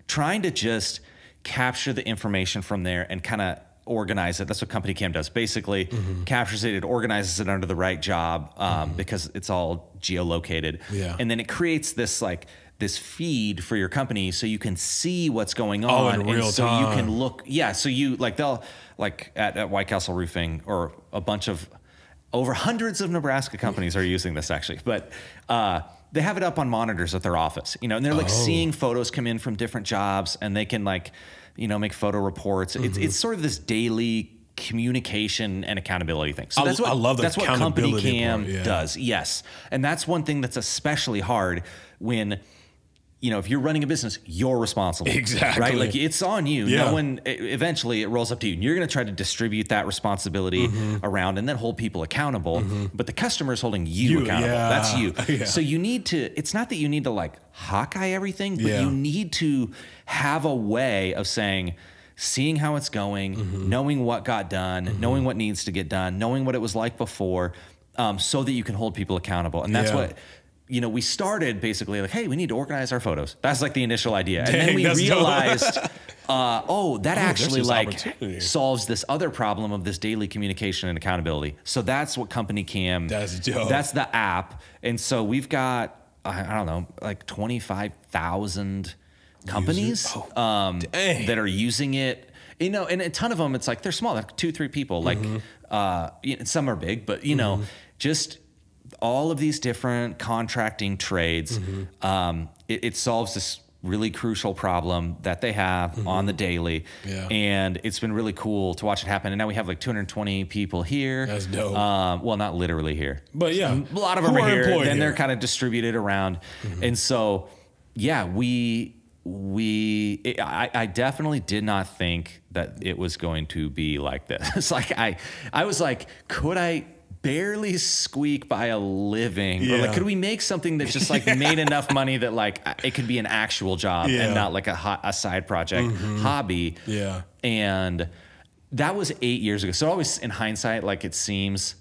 trying to just capture the information from there and kind of organize it. That's what companycam does. Basically captures it organizes it under the right job because it's all geolocated. And then it creates this like this feed for your company so you can see what's going on in real time. You can look. So you like they'll like at White Castle Roofing or a bunch of over hundreds of Nebraska companies are using this actually, but they have it up on monitors at their office, you know, and they're like seeing photos come in from different jobs and they can like, you know, make photo reports. It's sort of this daily communication and accountability thing. So that's what, I love that's what companycam does. Yes. And that's one thing that's especially hard when, you know, if you're running a business, you're responsible. Exactly. Right? Like it's on you. No one, eventually it rolls up to you and you're going to try to distribute that responsibility around and then hold people accountable. But the customer is holding you accountable. That's you. So you need to, it's not that you need to like Hawkeye everything, but you need to have a way of saying, seeing how it's going, knowing what got done, knowing what needs to get done, knowing what it was like before, so that you can hold people accountable. And that's what, you know, we started basically like, hey, we need to organize our photos. That's like the initial idea. And then we realized, that actually like solves this other problem of this daily communication and accountability. So that's what companycam, that's the app. And so we've got, I don't know, like 25,000 companies that are using it, you know, and a ton of them, it's like, they're small, like 2, 3 people, like, some are big, but you know, just all of these different contracting trades, it solves this really crucial problem that they have on the daily. And it's been really cool to watch it happen. And now we have like 220 people here. That's dope. Well, not literally here, but a lot of them are here. Then they're kind of distributed around. And so, I definitely did not think that it was going to be like this. It's like, I was like, could I barely squeak by a living? Or like, could we make something that just like made enough money that like it could be an actual job and not like a side project hobby? And that was 8 years ago. So always in hindsight, like it seems,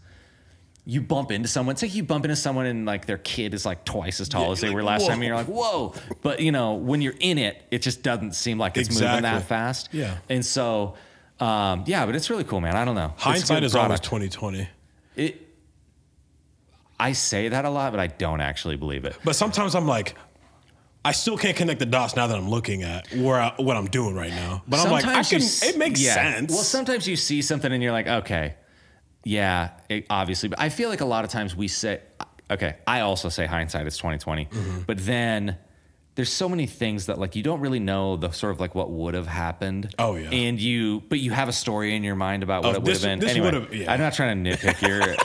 you bump into someone, say you bump into someone and like their kid is like twice as tall as they were last time, and you're like, whoa. But you know, when you're in it, it just doesn't seem like it's moving that fast. And so, but it's really cool, man. I don't know. Hindsight is always 20/20. I say that a lot, but I don't actually believe it. But sometimes I'm like, I still can't connect the dots now that I'm looking at what I'm doing right now. But sometimes I'm like, it makes sense. Well, sometimes you see something and you're like, okay, obviously. But I feel like a lot of times we say, okay, I also say hindsight is 20/20. But then there's so many things that like you don't really know the sort of like what would have happened. And but you have a story in your mind about what it would have been. Anyway, I'm not trying to nitpick your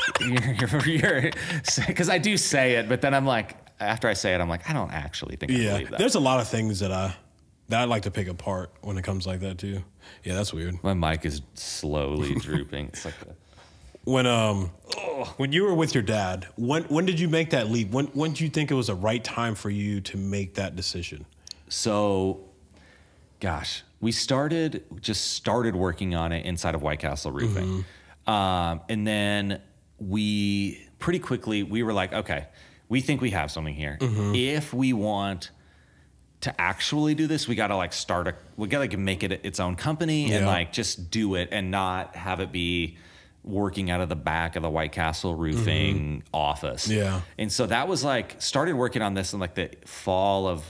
because I do say it, but then I'm like, after I say it, I'm like, I don't actually think I believe that. There's a lot of things that I like to pick apart when it comes like that too. Yeah, that's weird. My mic is slowly drooping. It's like when you were with your dad, when did you make that leap? When did you think it was the right time for you to make that decision? So, gosh, we started working on it inside of White Castle Roofing. And then we pretty quickly, we were like, okay, we think we have something here. If we want to actually do this, we got to we got to make it its own company and like just do it and not have it be working out of the back of the White Castle Roofing office. And so that was like, started working on this in like the fall of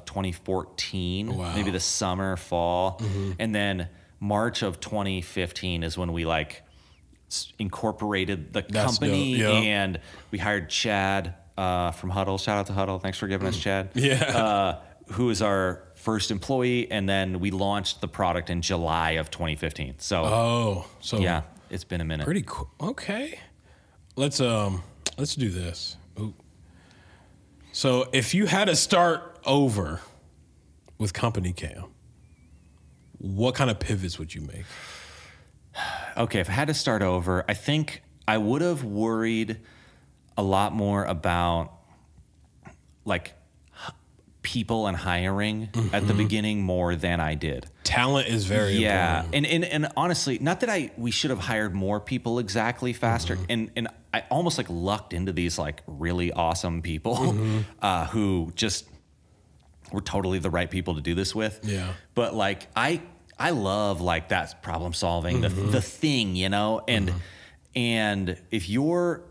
2014, maybe the summer, fall. And then March of 2015 is when we like incorporated the company and we hired Chad from Huddle. Shout out to Huddle. Thanks for giving us Chad. Yeah. Who is our first employee, and then we launched the product in July of 2015. So yeah, it's been a minute. Pretty cool. Okay, let's do this. Ooh. So if you had to start over with companycam, what kind of pivots would you make? Okay, if I had to start over, I think I would have worried a lot more about like people and hiring at the beginning more than I did. Talent is very important. And honestly, not that we should have hired more people exactly faster. And I almost like lucked into these like really awesome people who just were totally the right people to do this with. Yeah. But like I love like that problem solving, the thing, you know, and if you're,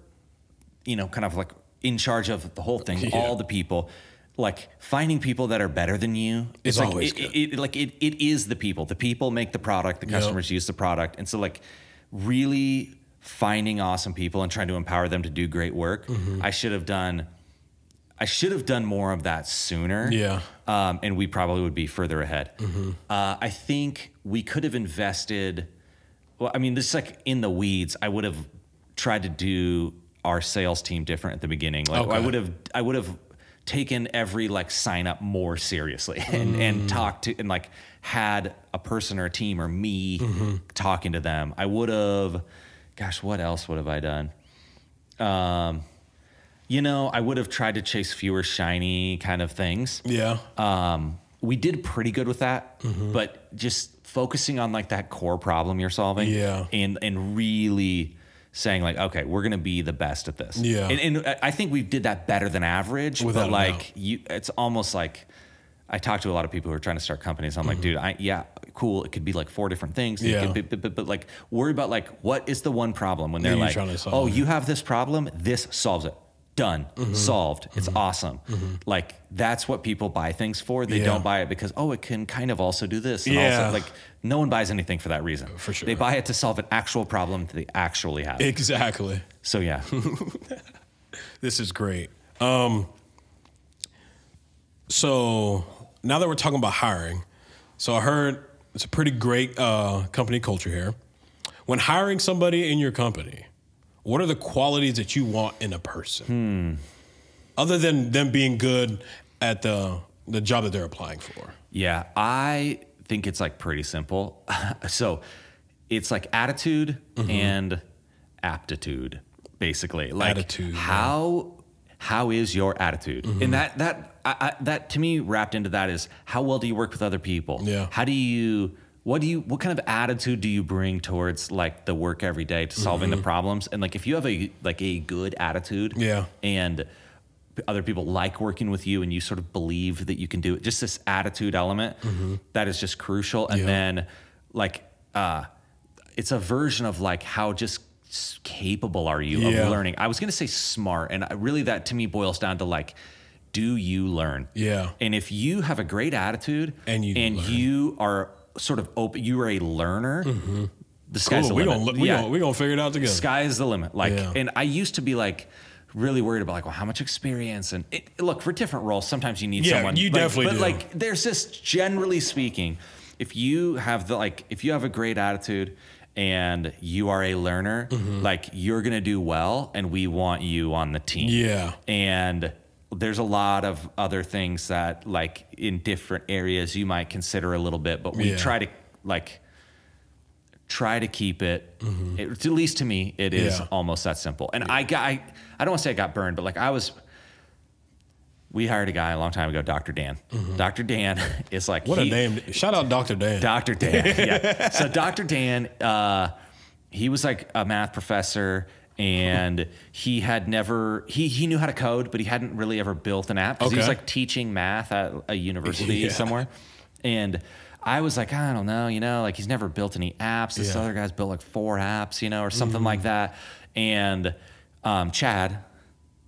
you know, kind of like in charge of the whole thing, all the people, like finding people that are better than you is like, always good. It is the people. The people make the product. The customers use the product. And so like really finding awesome people and trying to empower them to do great work. I should have done more of that sooner. Yeah. And we probably would be further ahead. I think we could have invested. Well, I mean, this is like in the weeds. I would have tried to do our sales team different at the beginning. Like I would have taken every like sign up more seriously and talked to and like had a person or a team or me talking to them. I would have, gosh, what else would have I done? You know, I would have tried to chase fewer shiny kind of things. Yeah. We did pretty good with that, but just focusing on like that core problem you're solving and really saying like, okay, we're going to be the best at this. Yeah. And I think we did that better than average, but like it's almost like I talk to a lot of people who are trying to start companies. I'm like, dude, cool. It could be like 4 different things. Yeah. But like worry about like, what is the one problem when they're like, oh, you have this problem. This solves it. Done, solved. It's awesome. Like that's what people buy things for. They don't buy it because, oh, it can kind of also do this. And also, like no one buys anything for that reason. For sure. They buy it to solve an actual problem that they actually have. Exactly. So yeah. This is great. So now that we're talking about hiring, so I heard it's a pretty great company culture here. When hiring somebody in your company, what are the qualities that you want in a person? Other than them being good at the job that they're applying for? Yeah, I think it's like pretty simple. So it's like attitude and aptitude, basically. Like attitude. How is your attitude? And that to me wrapped into that is how well do you work with other people? Yeah. What kind of attitude do you bring towards like the work every day to solving the problems? And like if you have a good attitude and other people like working with you and you sort of believe that you can do it, just this attitude element that is just crucial. And then like it's a version of like how just capable are you of learning? I was going to say smart, and really that to me boils down to like, do you learn? Yeah. And if you have a great attitude and you are sort of open, you are a learner, the sky's the limit. We're gonna figure it out together. Sky is the limit. Like, and I used to be like really worried about like, well, how much experience? And look, for different roles, sometimes you need someone. You definitely do. But like, there's just generally speaking, if you have a great attitude and you are a learner, like you're gonna do well, and we want you on the team. Yeah. And there's a lot of other things that like in different areas you might consider a little bit, but we try to keep it, at least to me, it is almost that simple. And I don't want to say I got burned, but like we hired a guy a long time ago, Dr. Dan. Dr. Dan is like, what a name. Shout out Dr. Dan. Dr. Dan. Yeah. So Dr. Dan, he was like a math professor, and he had never, he knew how to code, but he hadn't really ever built an app. Cause he was like teaching math at a university somewhere. And I was like, I don't know, like he's never built any apps. This other guy's built like 4 apps, or something like that. And Chad,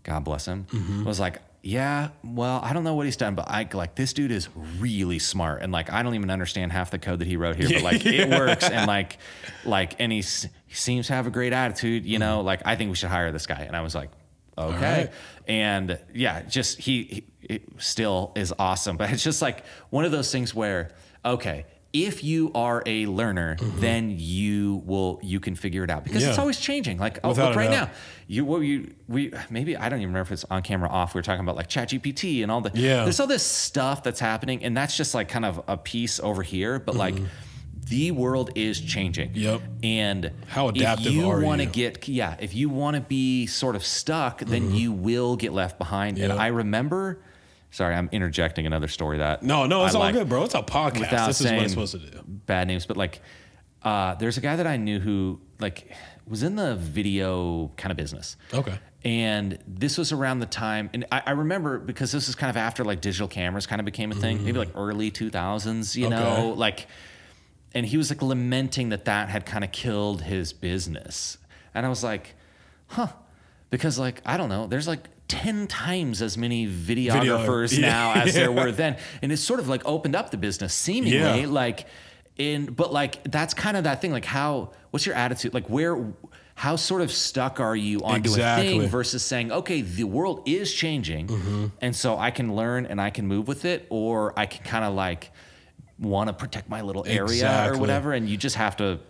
God bless him, was like, yeah, well, I don't know what he's done, but this dude is really smart. And like, I don't even understand half the code that he wrote here, but like it works. And and he seems to have a great attitude, like I think we should hire this guy. And I was like, okay. Right. And yeah, just he still is awesome. But it's just like one of those things where, okay, if you are a learner, then you can figure it out because it's always changing. Like, look right now, maybe I don't even remember if it's on camera off. We were talking about like ChatGPT and all the, there's all this stuff that's happening, and that's just like kind of a piece over here, but like the world is changing. Yep. And how adaptive if you are want to you? if you want to be sort of stuck, then you will get left behind. And I remember, sorry, I'm interjecting another story that No, it's all good, bro. It's a podcast. Without this is what it's supposed to do. Bad names, but like, there's a guy that I knew who like was in the video kind of business. Okay. And this was around the time, and I remember because this is kind of after like digital cameras kind of became a thing, maybe like early 2000s, you know, like, and he was like lamenting that had kind of killed his business. And I was like, because like, I don't know, there's like 10 times as many videographers now as there were then. And it's sort of like opened up the business seemingly but like, that's kind of that thing. Like what's your attitude? Like how sort of stuck are you onto a thing versus saying, okay, the world is changing. And so I can learn and I can move with it, or I can kind of like want to protect my little area or whatever. And you just have to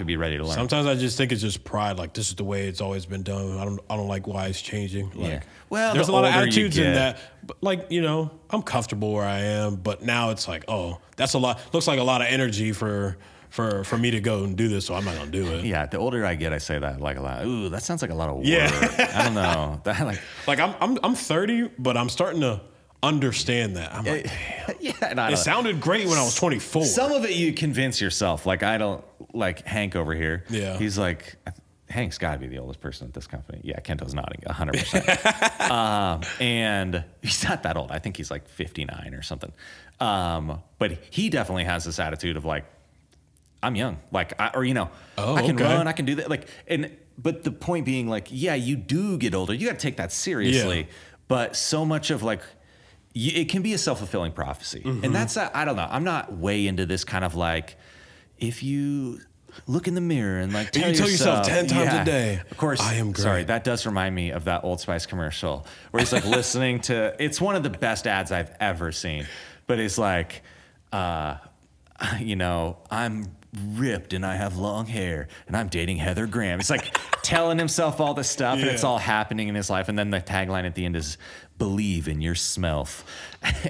be ready to learn. Sometimes I just think it's just pride. Like, this is the way it's always been done. I don't like why it's changing. Like, well, there's a lot of attitudes in that, but like, you know, I'm comfortable where I am, but now it's like, oh, that's a lot. Looks like a lot of energy for me to go and do this, so I'm not gonna do it. Yeah, the older I get, I say that like a lot. Ooh, that sounds like a lot of work. I don't know. That like I'm 30, but I'm starting to understand that. I'm like, damn. It sounded great when I was 24. Some of it you convince yourself. Like, I don't, like Hank over here. Yeah. He's like, Hank's got to be the oldest person at this company. Yeah, Kento's nodding 100%. And he's not that old. I think he's like 59 or something. But he definitely has this attitude of like, I'm young. Like, I can run, I can do that. Like, but the point being like, yeah, you do get older. You got to take that seriously. Yeah. But so much of like, it can be a self-fulfilling prophecy. And that's, I don't know. I'm not way into this kind of like, if you look in the mirror and like tell yourself 10 times a day, of course, I am great. Sorry, that does remind me of that Old Spice commercial where he's like listening to, it's one of the best ads I've ever seen, but it's like, I'm ripped and I have long hair and I'm dating Heather Graham. It's like telling himself all this stuff and it's all happening in his life. And then the tagline at the end is, believe in your smelf.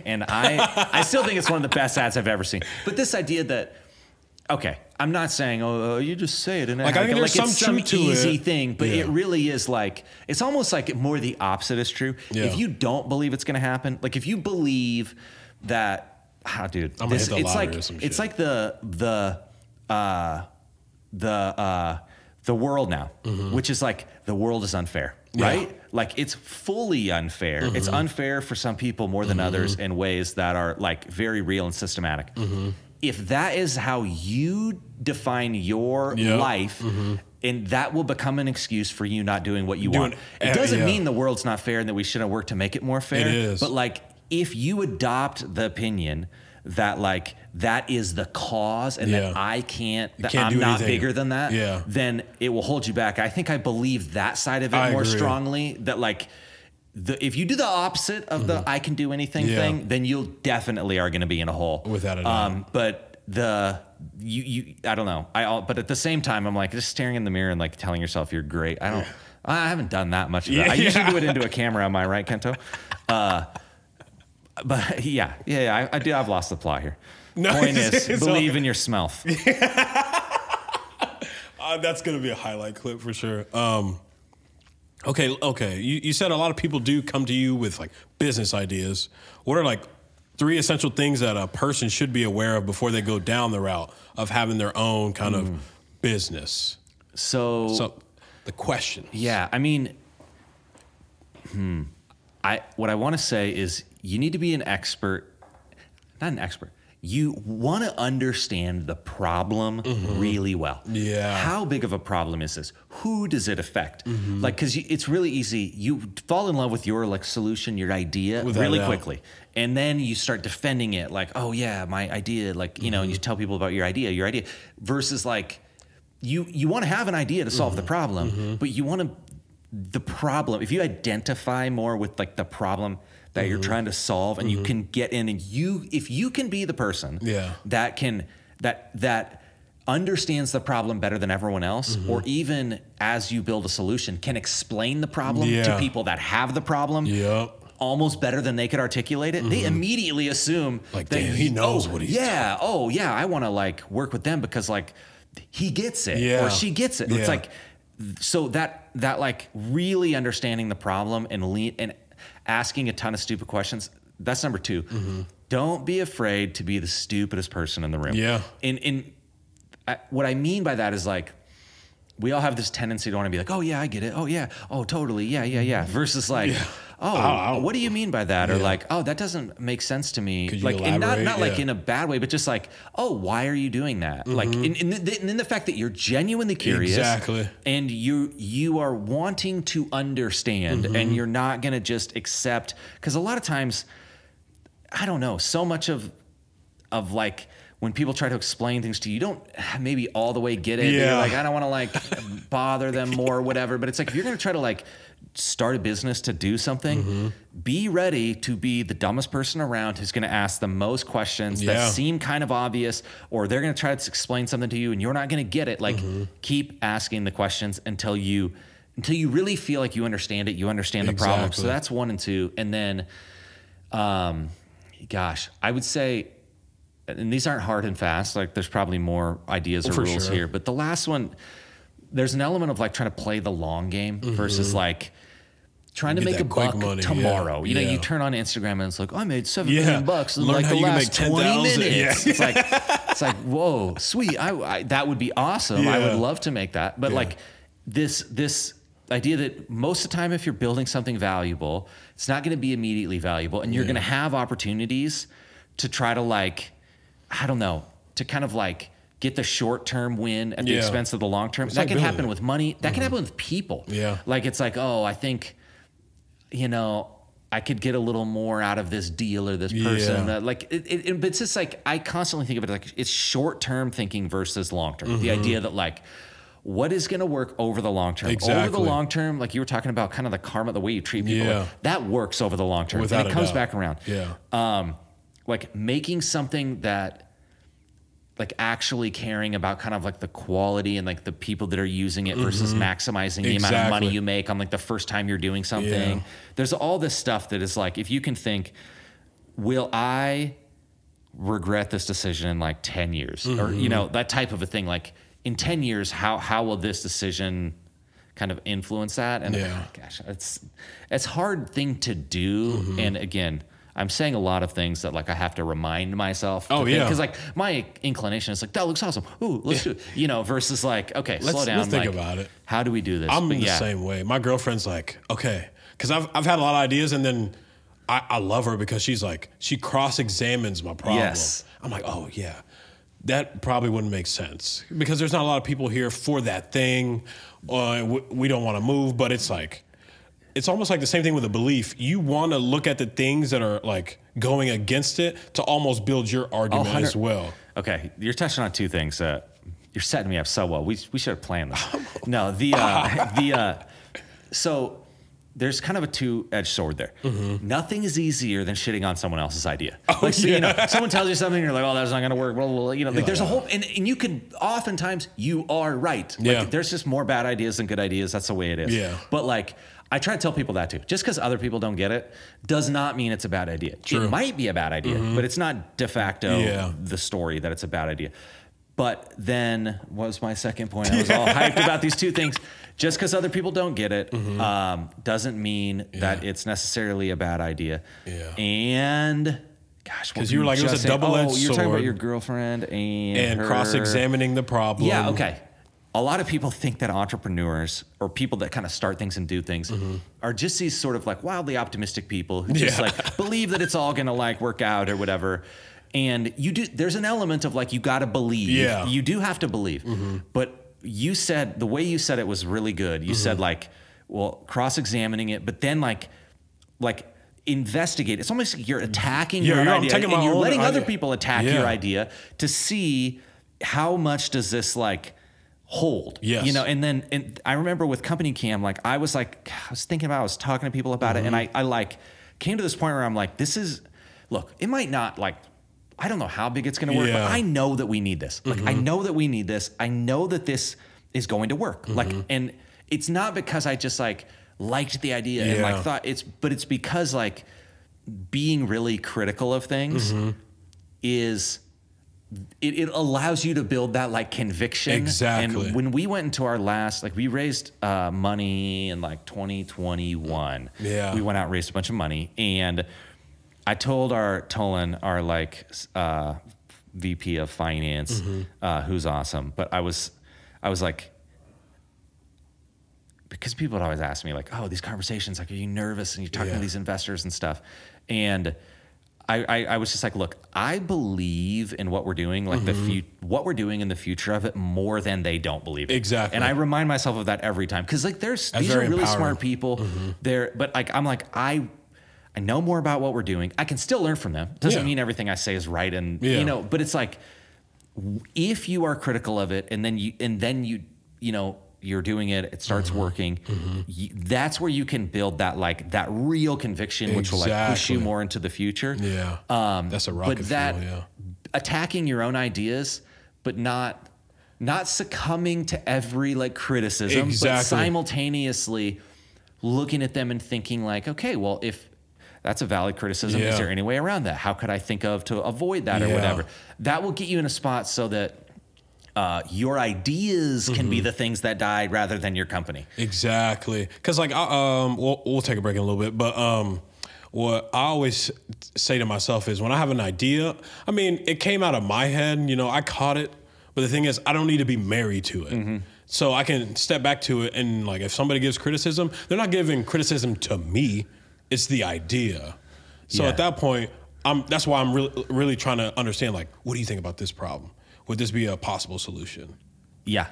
And I still think it's one of the best ads I've ever seen. But this idea that, okay, I'm not saying, you just say it. And like, I think there's it's some easy it. thing, but it really is like, it's almost like more the opposite is true. Yeah. If you don't believe it's going to happen, like if you believe that, dude, it's like the world now, which is like the world is unfair, right? Like it's fully unfair. It's unfair for some people more than others in ways that are like very real and systematic. If that is how you define your life, and that will become an excuse for you not doing what you want. It doesn't mean the world's not fair and that we shouldn't work to make it more fair. It is. But like if you adopt the opinion that like that is the cause and that I can't, that I'm not bigger than that, then it will hold you back. I think I believe that side of it more strongly, that like if you do the opposite of the I can do anything thing, then you'll definitely are going to be in a hole. Without a doubt. But I don't know. But at the same time, I'm like just staring in the mirror and like telling yourself you're great. I haven't done that much of that. I usually do it into a camera. Am I right, Kento? But I do. I've lost the plot here. No, point is, believe in your smelf. That's gonna be a highlight clip for sure. Okay. You said a lot of people do come to you with like business ideas. What are like 3 essential things that a person should be aware of before they go down the route of having their own kind of business? So the question. Yeah, I mean, what I want to say is you need to be not an expert. You want to understand the problem really well. Yeah. How big of a problem is this? Who does it affect? Like, because it's really easy. You fall in love with your like solution, your idea really quickly. And then you start defending it like, oh yeah, my idea, like, you know, and you tell people about your idea versus like, you want to have an idea to solve the problem, but you want to the problem, if you identify more with like the problem that you're trying to solve, and you can get in, and if you can be the person that understands the problem better than everyone else, or even as you build a solution, can explain the problem to people that have the problem almost better than they could articulate it, they immediately assume like, damn, he knows what he's doing. I want to like work with them because like he gets it or she gets it. It's like, so that like really understanding the problem and asking a ton of stupid questions. That's number 2. Don't be afraid to be the stupidest person in the room. What I mean by that is like, we all have this tendency to want to be like, oh yeah, I get it. Oh yeah. Oh, totally. Yeah. Versus like, what do you mean by that? Or like, oh, that doesn't make sense to me. Like, and not like in a bad way, but just like, oh, why are you doing that? Like, and then the fact that you're genuinely curious, and you are wanting to understand, and you're not going to just accept, because a lot of times, I don't know, so much of like, when people try to explain things to you, you don't maybe all the way get it. You're like, I don't want to like bother them more or whatever. But it's like, if you're going to try to like start a business to do something, be ready to be the dumbest person around who's going to ask the most questions that seem kind of obvious, or they're going to try to explain something to you and you're not going to get it. Like, keep asking the questions until you really feel like you understand it, you understand the problem. So that's 1 and 2. And then, gosh, I would say, and these aren't hard and fast, like there's probably more ideas or rules here, but the last one, there's an element of like trying to play the long game versus like trying to make a buck tomorrow. You know, you turn on Instagram and it's like, oh, I made $7 million in like the last 20 minutes. It's like, whoa, sweet. That would be awesome. I would love to make that. But like this idea that most of the time, if you're building something valuable, it's not going to be immediately valuable, and you're going to have opportunities to try to like, I don't know, to kind of like get the short-term win at the expense of the long-term. That can happen with money. That can happen with people. Like, it's like, oh, I think, you know, I could get a little more out of this deal or this person. Like, but it's just like, I constantly think of it like it's short-term thinking versus long-term. The idea that like, what is going to work over the long term? Over the long term, like you were talking about, kind of the karma, the way you treat people, like, that works over the long term. And it comes back around. Like making something that, like, actually caring about kind of like the quality and like the people that are using it versus maximizing the amount of money you make on like the first time you're doing something. There's all this stuff that is like, if you can think, will I regret this decision in like 10 years? Or, you know, that type of a thing. Like, in 10 years, how will this decision kind of influence that? And gosh, it's a hard thing to do. And again, I'm saying a lot of things that like I have to remind myself. Because like my inclination is like, that looks awesome. Ooh, let's do it. You know, versus like, okay, slow down. Let's think about it. How do we do this? I'm the same way. My girlfriend's like, okay, because I've had a lot of ideas, and then I love her because she's like, she cross-examines my problem. I'm like, oh yeah, that probably wouldn't make sense because there's not a lot of people here for that thing. We don't want to move, but it's like, it's almost like the same thing with a belief. You want to look at the things that are like going against it to almost build your argument as well. Okay, you're touching on two things. You're setting me up so well. We should have planned this. No, so there's kind of a two-edged sword there. Nothing is easier than shitting on someone else's idea. So, you know, someone tells you something, and you're like, oh, that's not going to work. Blah, blah, blah. You know, like there's a whole, and you can, oftentimes you are right. Like, there's just more bad ideas than good ideas. That's the way it is. But like, I try to tell people that too. Just because other people don't get it does not mean it's a bad idea. It might be a bad idea, but it's not de facto the story that it's a bad idea. But then, what was my second point? I was all hyped about these two things. Just because other people don't get it doesn't mean that it's necessarily a bad idea. And gosh, because you were like, it was a double-edged sword. You're talking about your girlfriend and cross-examining the problem. Yeah, okay. A lot of people think that entrepreneurs or people that kind of start things and do things are just these sort of like wildly optimistic people who just like believe that it's all going to like work out or whatever. And you do, there's an element of like, you got to believe. You do have to believe. But you said, the way you said it was really good. You said like, well, cross-examining it, but then like investigate. It's almost like you're attacking your own idea, and you're letting other people attack your idea to see how much does this like hold. Yes. You know, and I remember with Company Cam, like I was thinking about, I was talking to people about it, and I like came to this point where I'm like, look, it might not like, I don't know how big it's going to work, but I know that we need this. Like, I know that we need this. I know that this is going to work. Like, and it's not because I just like liked the idea and like thought but it's because like being really critical of things is, it allows you to build that like conviction. Exactly. And when we went into our last, like we raised money in like 2021. Yeah. We went out and raised a bunch of money, and I told Tolan, our like VP of finance, who's awesome, but I was like, because people would always ask me like, oh, these conversations, like, are you nervous? And you're talking to these investors and stuff. And I was just like, look, I believe in what we're doing, like what we're doing in the future of it more than they don't believe it. Exactly. And I remind myself of that every time. Cause like these are really empowering. Smart people there, but like, I'm like, I know more about what we're doing. I can still learn from them. Doesn't mean everything I say is right. And you know, but it's like, if you are critical of it and then you know, you're doing it, it starts working. That's where you can build that like that real conviction, which will like push you more into the future. Yeah, that's a rocket fuel. Attacking your own ideas, but not succumbing to every like criticism, but simultaneously looking at them and thinking like, okay, well, if that's a valid criticism, is there any way around that? How could I think of to avoid that or whatever? That will get you in a spot so that your ideas can be the things that die rather than your company. Exactly. Because like, we'll take a break in a little bit, but what I always say to myself is when I have an idea, I mean, it came out of my head, you know, I caught it, but the thing is, I don't need to be married to it. So I can step back to it, and like if somebody gives criticism, they're not giving criticism to me, it's the idea. So at that point, that's why I'm really trying to understand, like, what do you think about this problem? Would this be a possible solution? Yeah.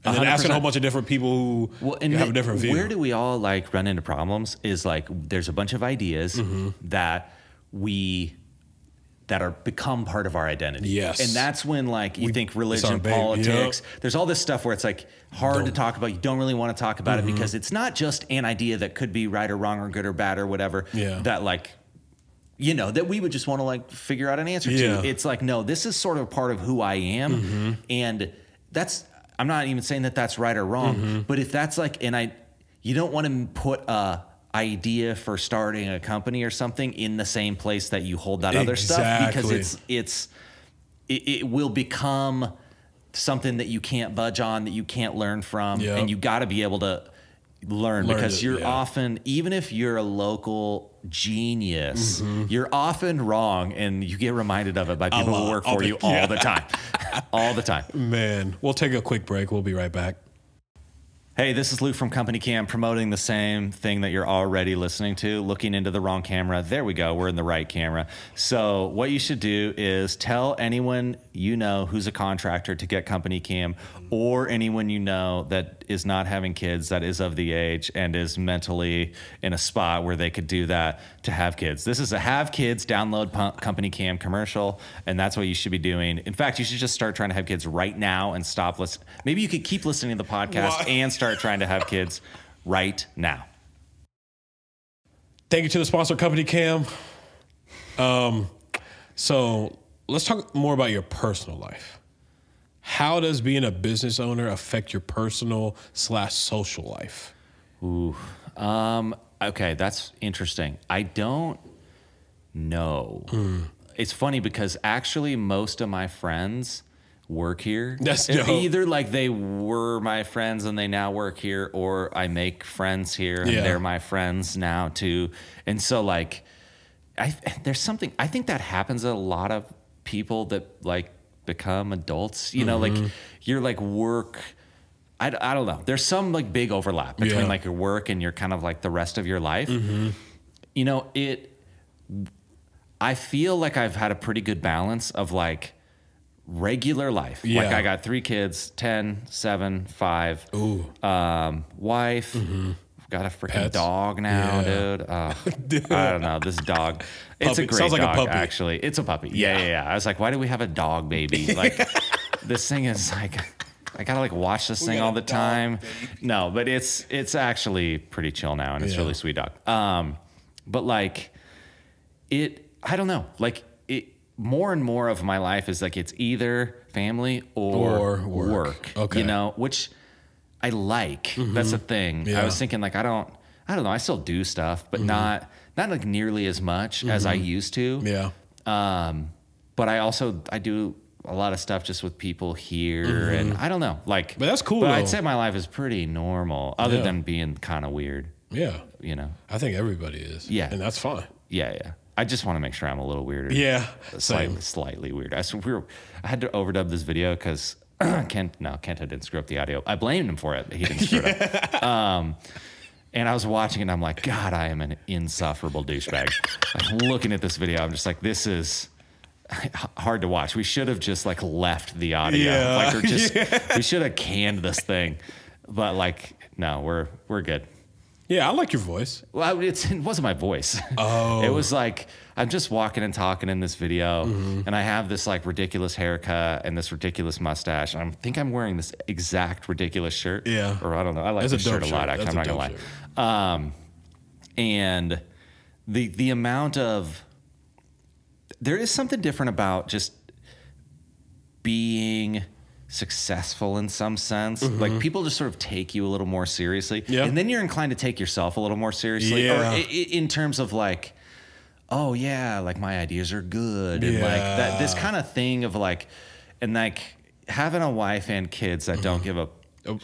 And then asking a whole bunch of different people who have a different view. Where do we all like run into problems is like there's a bunch of ideas that are become part of our identity. Yes. And that's when like you think religion, politics, there's all this stuff where it's like hard to talk about. You don't really want to talk about it because it's not just an idea that could be right or wrong or good or bad or whatever that like, you know, that we would just want to like figure out an answer to. It's like, no, this is sort of part of who I am. And I'm not even saying that that's right or wrong, but if that's like, you don't want to put a idea for starting a company or something in the same place that you hold that other stuff, because it will become something that you can't budge on, that you can't learn from. And you got to be able to learn because you're often, even if you're a local genius, you're often wrong, and you get reminded of it by people who work for you all the time. All the time. Man, we'll take a quick break. We'll be right back. Hey, this is Luke from Company Cam, promoting the same thing that you're already listening to, looking into the wrong camera. There we go. We're in the right camera. So what you should do is tell anyone you know who's a contractor to get Company Cam, or anyone you know that is not having kids, that is of the age and is mentally in a spot where they could do that, to have kids. This is a have kids, download Company Cam commercial, and that's what you should be doing. In fact, you should just start trying to have kids right now and stop listening. Maybe you could keep listening to the podcast and start trying to have kids right now. Thank you to the sponsor, Company Cam. So let's talk more about your personal life. How does being a business owner affect your personal/social life? Ooh, okay, that's interesting. I don't know. It's funny because actually most of my friends work here. That's dope. Either like they were my friends and they now work here, or I make friends here and they're my friends now too. And so like, there's something, I think that happens to a lot of people that like become adults, you know, like you're like work. I don't know. There's some like big overlap between like your work and your kind of like the rest of your life. You know, I feel like I've had a pretty good balance of like regular life. Like I got 3 kids, 10, 7, 5, wife, got a freaking dog now, dude. I don't know, this dog. It's a great dog, like a puppy. Actually. It's a puppy. Yeah. I was like, why do we have a dog baby? Like this thing is like, I gotta like watch this thing all the time. No, but it's actually pretty chill now, and it's really sweet dog. But like I don't know, like more and more of my life is like it's either family or work. Okay. You know, which I like. That's the thing. I was thinking like I don't know. I still do stuff, but not like nearly as much as I used to. Yeah. But I do a lot of stuff just with people here, and I don't know, like. But that's cool. But I'd say my life is pretty normal, other than being kind of weird. Yeah. You know. I think everybody is. Yeah. And that's fine. Yeah. I just want to make sure I'm a little weirder. Yeah. Slightly weird. I had to overdub this video because Kent didn't screw up the audio. I blamed him for it. He didn't screw it up. And I was watching it and I'm like, God, I am an insufferable douchebag. Like, looking at this video, I'm just like, this is hard to watch. We should have just like left the audio. Yeah. Like we should have canned this thing. But like, no, we're good. Yeah, I like your voice. Well, it wasn't my voice. Oh. It was like, I'm just walking and talking in this video, and I have this like ridiculous haircut and this ridiculous mustache. I think I'm wearing this exact ridiculous shirt. Yeah. Or I don't know. I like this shirt a lot, actually. I'm not going to lie. And the amount of, there is something different about just being successful in some sense. Like people just sort of take you a little more seriously, and then you're inclined to take yourself a little more seriously, or in terms of like, oh yeah, like my ideas are good, and like that, this kind of thing of like, and like having a wife and kids that don't give a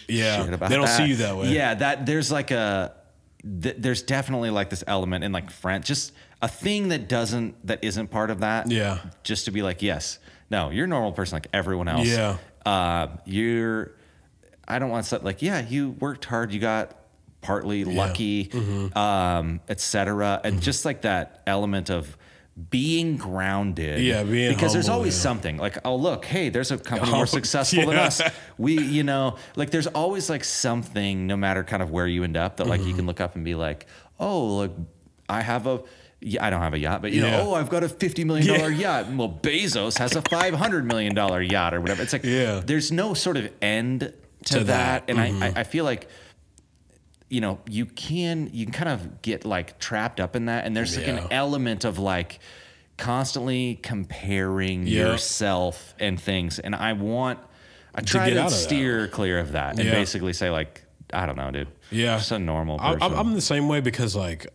shit about they don't that. See you that way. Yeah, that there's like there's definitely like this element in like friend, just a thing that isn't part of that. Yeah, just to be like, yes, no, you're a normal person like everyone else. Yeah. I don't want to say like, yeah, you worked hard, you got partly lucky, et cetera. And just like that element of being grounded. Yeah. Being because humble, there's always something like, oh, look, hey, there's a company more successful than us. We, like there's always like something, no matter kind of where you end up, that like you can look up and be like, oh, look, I don't have a yacht, but I've got a $50 million yacht. Well, Bezos has a $500 million yacht or whatever. It's like, there's no sort of end to that. And I feel like, you can kind of get like trapped up in that. And there's like an element of like constantly comparing yourself and things. And I try to steer clear of that and basically say like, I don't know, dude. Yeah. Just a normal person. I'm the same way because like,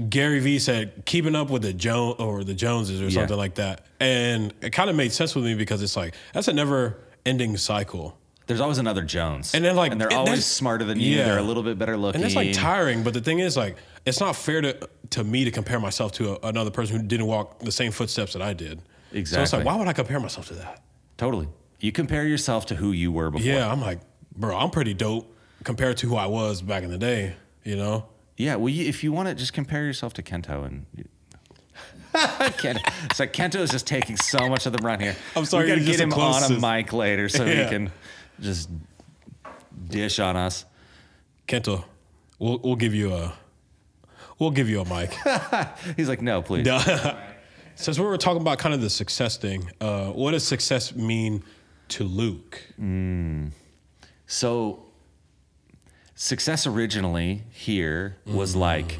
Gary Vee said, keeping up with the Joneses or something like that. And it kind of made sense with me because it's like, that's a never ending cycle. There's always another Jones. And they're always smarter than you. They're a little bit better looking. And that's like tiring. But the thing is like, it's not fair to me to compare myself to another person who didn't walk the same footsteps that I did. Exactly. So it's like, why would I compare myself to that? Totally. You compare yourself to who you were before. Yeah. I'm like, bro, I'm pretty dope compared to who I was back in the day, Yeah, well, if you want to, just compare yourself to Kento and. It's like Kento is just taking so much of the run here. I'm sorry, we got to get him on a mic later so he can just dish on us. Kento, we'll give you a mic. He's like, no, please. Since we were talking about kind of the success thing, what does success mean to Luke? So. Success originally here was like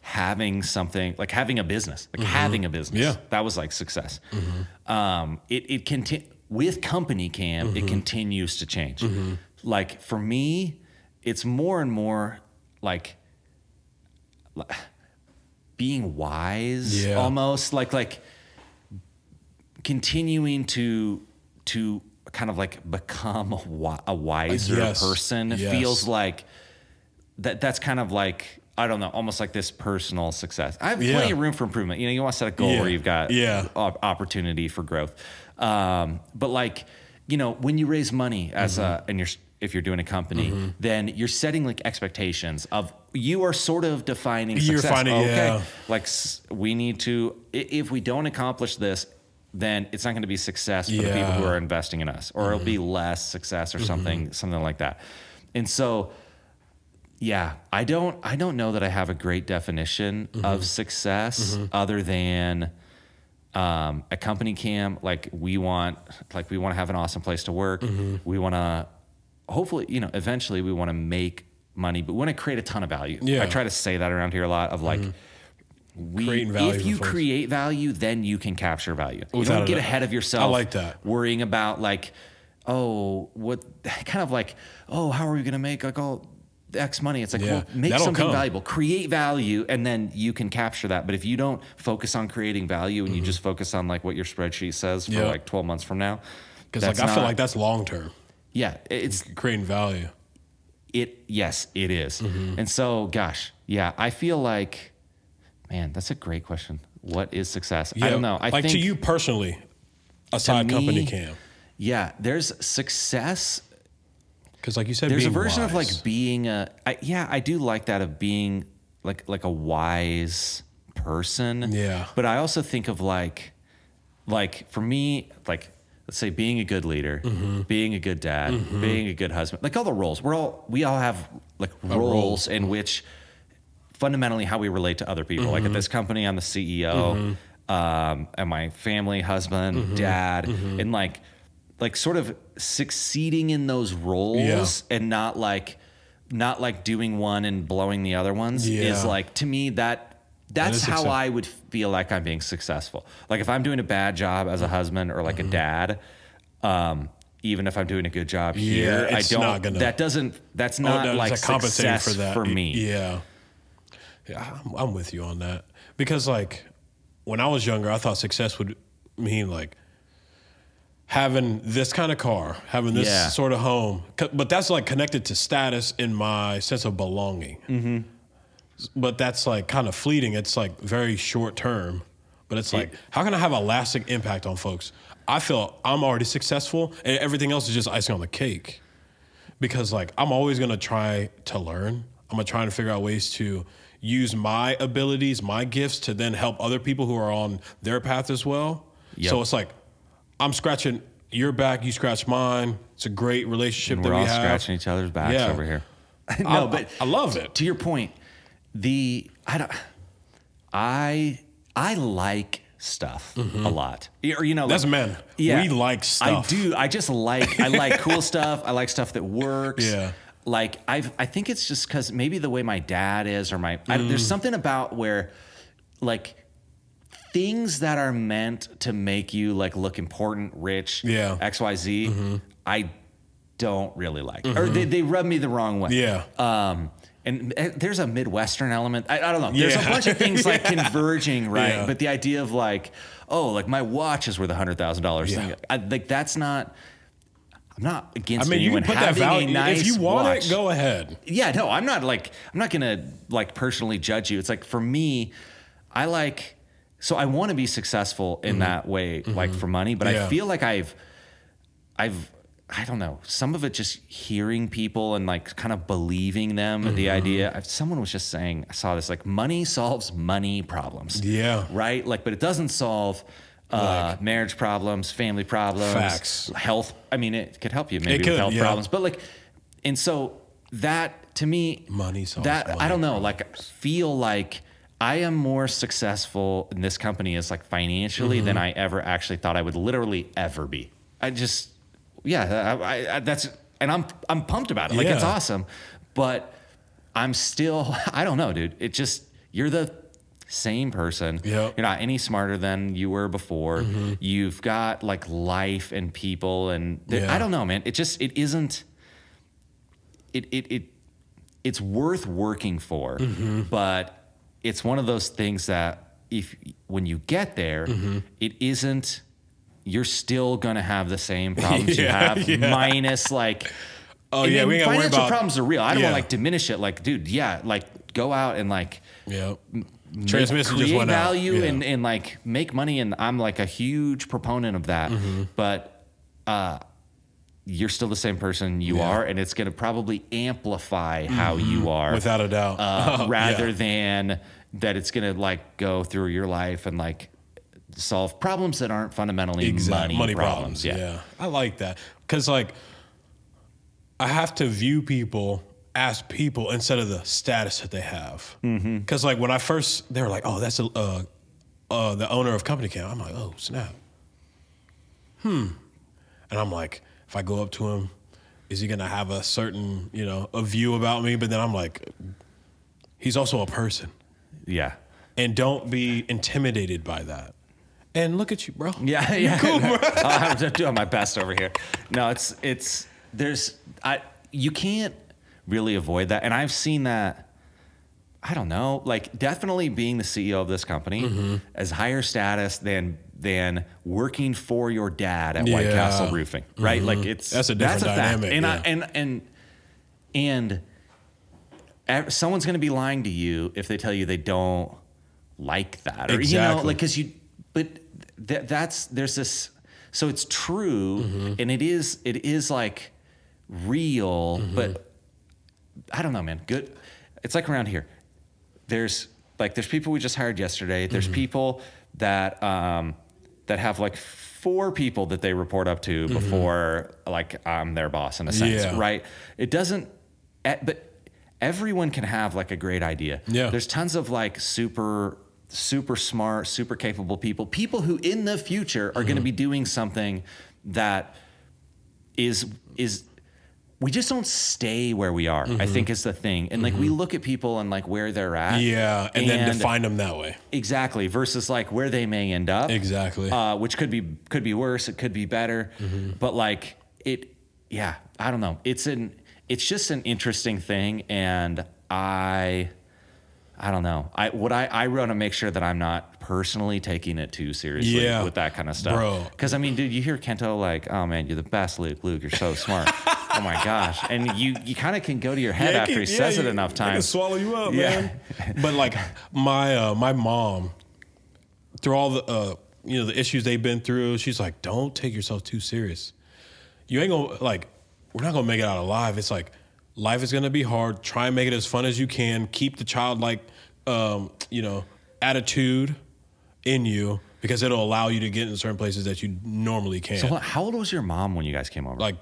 having something, like having a business, having a business. Yeah. That was like success. With companycam, it continues to change. Like for me, it's more and more like being wise, almost like continuing to kind of like become a wiser person. It feels like that's kind of like, I don't know, almost like this personal success. I have plenty of room for improvement. You want to set a goal where you've got opportunity for growth. But like, when you raise money as if you're doing a company, then you're setting like expectations of, you are sort of defining success. Like we need to, if we don't accomplish this, then it's not going to be success for the people who are investing in us, or it'll be less success or something like that. And so, I don't know that I have a great definition of success other than At companycam, like we want to have an awesome place to work. We want to, hopefully, eventually we want to make money, but we want to create a ton of value. I try to say that around here a lot of like, if you create value, then you can capture value. You don't get ahead of yourself. I like that. Worrying about like, how are we going to make like all X money? It's like, well, make something valuable, create value, and then you can capture that. But if you don't focus on creating value and you just focus on like what your spreadsheet says for like 12 months from now, because like I feel like that's long term. Yeah, it's creating value. Yes, it is. And so, gosh, I feel like, man, that's a great question. What is success? I don't know. I think to you personally, aside companycam. Yeah, there's success. Because like you said, there's a version of like being I do like that of being like a wise person. Yeah. But I also think of like for me, like let's say being a good leader, being a good dad, being a good husband, like all the roles. We all have like roles in which fundamentally how we relate to other people. Like at this company, I'm the CEO, and my family, husband, dad, and like sort of succeeding in those roles and not like doing one and blowing the other ones is like, to me, that's how I would feel like I'm being successful. Like if I'm doing a bad job as a husband or like a dad, even if I'm doing a good job here, that's not like success for me. Yeah, I'm with you on that. Because like when I was younger, I thought success would mean like having this kind of car, having this sort of home. But that's like connected to status in my sense of belonging. But that's like kind of fleeting. It's like very short term. But it's like, how can I have a lasting impact on folks? I feel I'm already successful and everything else is just icing on the cake. Because like, I'm always going to try to learn. I'm going to try to figure out ways to use my abilities, my gifts to then help other people who are on their path as well. So it's like, I'm scratching your back, you scratch mine. It's a great relationship that we have. We're all scratching each other's backs over here. But I love it. To your point, I like stuff a lot. Or, that's men. Yeah, we like stuff. I do. I like cool stuff. I like stuff that works. Yeah. Like I think it's just because maybe the way my dad is, or there's something about where like things that are meant to make you like look important, rich, XYZ, I don't really like, or they rub me the wrong way. Yeah. And there's a Midwestern element. I don't know. There's a bunch of things like converging, right? Yeah. But the idea of like, oh, like my watch is worth $100,000. Yeah. Like that's not. I'm not against anyone having a nice if you want watch. It, go ahead. Yeah, no, I'm not gonna like personally judge you. It's like for me, so I want to be successful in that way, like for money. But I feel like I've I don't know, some of it just hearing people and like kind of believing them, the idea. Someone was just saying, I saw this, like money solves money problems. Yeah. Right? Like, but it doesn't solve marriage problems, family problems, health. I mean, it could help you maybe with health problems, but like, and so that to me, money solves money I don't know, like I feel like I am more successful in this company is like financially than I ever actually thought I would literally ever be. I just, that's, and I'm pumped about it. Like it's awesome, but I'm still, I don't know, dude. It just, you're the same person. Yep. You're not any smarter than you were before. You've got like life and people and I don't know, man. It just, it isn't, it's worth working for, but it's one of those things that when you get there, it isn't, you're still going to have the same problems you have minus like, we ain't gotta worry about problems are real. I don't want to like diminish it. Like, dude, like go out and like, transmission just went value out. And like make money. And I'm like a huge proponent of that, but, you're still the same person you are, and it's going to probably amplify how you are. Without a doubt. Rather than that it's going to like go through your life and like solve problems that aren't fundamentally money problems. Yeah. I like that. Because like I have to view people as people instead of the status that they have. Because like when I first, they were like, oh, that's the owner of companycam. I'm like, oh, snap. And I'm like, if I go up to him, is he going to have a certain, a view about me? But then I'm like, he's also a person. Yeah. And don't be intimidated by that. And look at you, bro. Yeah. You're cool, bro. I'm just doing my best over here. No, you can't really avoid that. And I've seen that, I don't know, like definitely being the CEO of this company as higher status than working for your dad at White Castle Roofing, right? Like that's a different dynamic. Fact. And someone's going to be lying to you if they tell you they don't like that, or exactly. there's this. So it's true, and it is like real, but I don't know, man. Good. It's like around here. There's people we just hired yesterday. There's people that have like 4 people that they report up to before like I'm their boss in a sense, right? It doesn't, but everyone can have like a great idea. Yeah. There's tons of like super smart, super capable people who in the future are going to be doing something that is we just don't stay where we are, I think is the thing. And like we look at people and like where they're at. Yeah. And then define them that way. Exactly. Versus like where they may end up. Exactly. Which could be worse. It could be better. But like I don't know. It's just an interesting thing. And I don't know. I want to make sure that I'm not personally taking it too seriously with that kind of stuff. Bro. Because I mean, dude, you hear Kento like, oh man, you're the best, Luke. Luke, you're so smart. Oh my gosh. And you kind of can go to your head after he says it enough times. He can swallow you up, man. But like my mom, through all the the issues they've been through, she's like, don't take yourself too serious. You ain't gonna we're not gonna make it out alive. It's like life is gonna be hard. Try and make it as fun as you can. Keep the childlike attitude in you, because it'll allow you to get in certain places that you normally can't. So how old was your mom when you guys came over? Like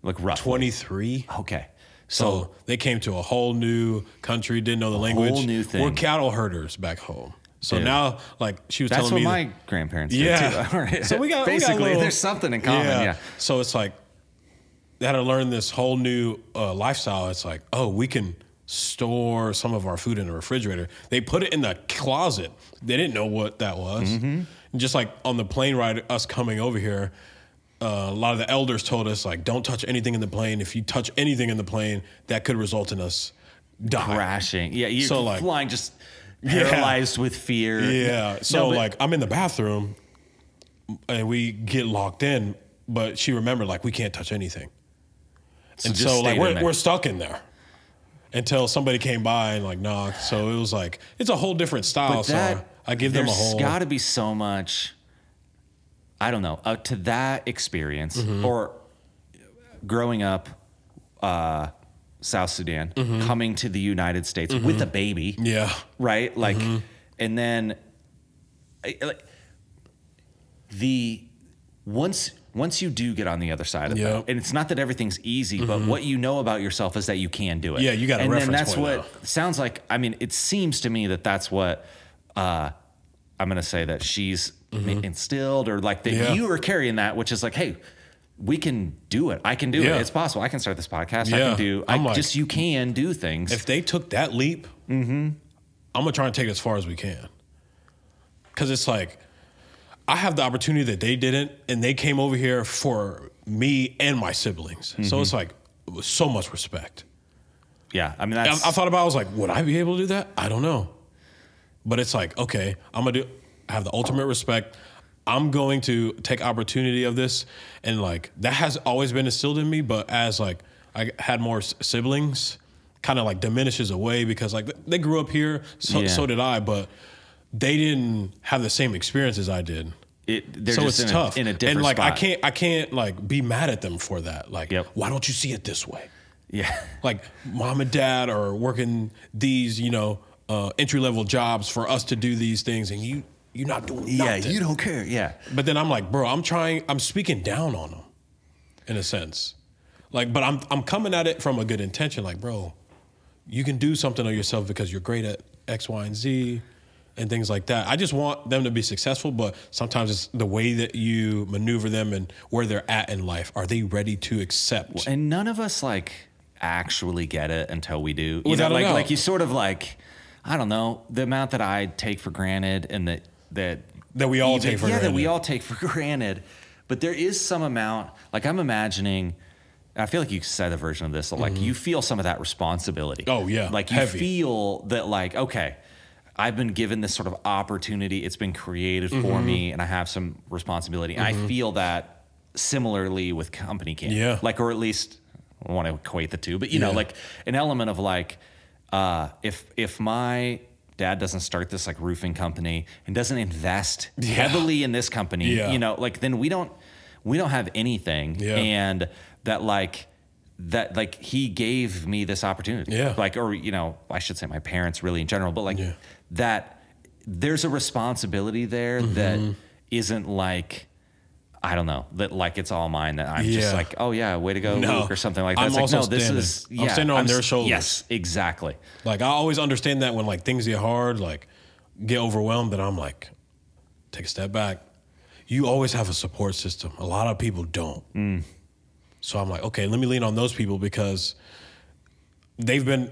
roughly 23. Okay. So they came to a whole new country, didn't know the language. Whole new thing. We're cattle herders back home. So now, like she was telling me, that's what my grandparents did too. All right. So we got basically there's something in common. Yeah. So it's like they had to learn this whole new lifestyle. It's like, oh, we can store some of our food in the refrigerator. They put it in the closet. They didn't know what that was. And just like on the plane ride, us coming over here, a lot of the elders told us, like, don't touch anything in the plane. If you touch anything in the plane, that could result in us dying. Crashing. Yeah, you're flying just paralyzed with fear. Yeah. So I'm in the bathroom and we get locked in, but she remembered, like, we can't touch anything. And so like we're stuck in there until somebody came by and like knocked. So it was like, it's a whole different style. So I give them a whole. There's got to be so much, I don't know, to that experience or growing up South Sudan, coming to the United States with a baby. Yeah. Right? Like, and then once you do get on the other side of that, and it's not that everything's easy, but what you know about yourself is that you can do it. Yeah, you got a reference point. And that's what sounds like. I mean, it seems to me that that's what I'm going to say that she's instilled, or like that you are carrying that, which is like, hey, we can do it. I can do it. It's possible. I can start this podcast. I can do. You can do things. If they took that leap, I'm gonna try and take it as far as we can. Because it's like, I have the opportunity that they didn't, and they came over here for me and my siblings. So it's like so much respect. Yeah, I mean, I thought about it, I was like, would I be able to do that? I don't know. But it's like, okay, I have the ultimate respect. I'm going to take opportunity of this. And like, that has always been instilled in me. But as like, I had more siblings, kind of like diminishes away, because like they grew up here. So did I, but they didn't have the same experience as I did. So it's tough. In a different and like, spot. I can't like be mad at them for that. Like, why don't you see it this way? Yeah. Like mom and dad are working these, entry-level jobs for us to do these things, and you're not doing nothing. Yeah, you don't care. Yeah. But then I'm like, bro, I'm speaking down on them in a sense. Like, but I'm coming at it from a good intention. Like, bro, you can do something on yourself because you're great at X, Y, and Z. and things like that. I just want them to be successful, but sometimes it's the way that you maneuver them and where they're at in life. Are they ready to accept? And none of us like actually get it until we do. Without a doubt. Like you sort of like, I don't know, the amount that I take for granted and that we all take for granted. Yeah, that we all take for granted. But there is some amount, like I'm imagining, I feel like you said a version of this, like you feel some of that responsibility. Oh yeah. Like you feel that like, okay, I've been given this sort of opportunity. It's been created for me and I have some responsibility. And I feel that similarly with companycam. Yeah. Like, or at least I want to equate the two, but you know, like an element of like, if my dad doesn't start this like roofing company and doesn't invest heavily in this company, you know, like then we don't have anything. And that like he gave me this opportunity. Like, or, you know, I should say my parents really in general, but like that there's a responsibility there that isn't like, I don't know, that like it's all mine, that I'm just like, oh yeah, way to go, Luke, or something like that. I'm like, no, standing. this is, I'm standing on their shoulders. Yes, exactly. Like I always understand that when like things get hard, like get overwhelmed, that I'm like, take a step back. You always have a support system. A lot of people don't. So I'm like, okay, let me lean on those people because they've been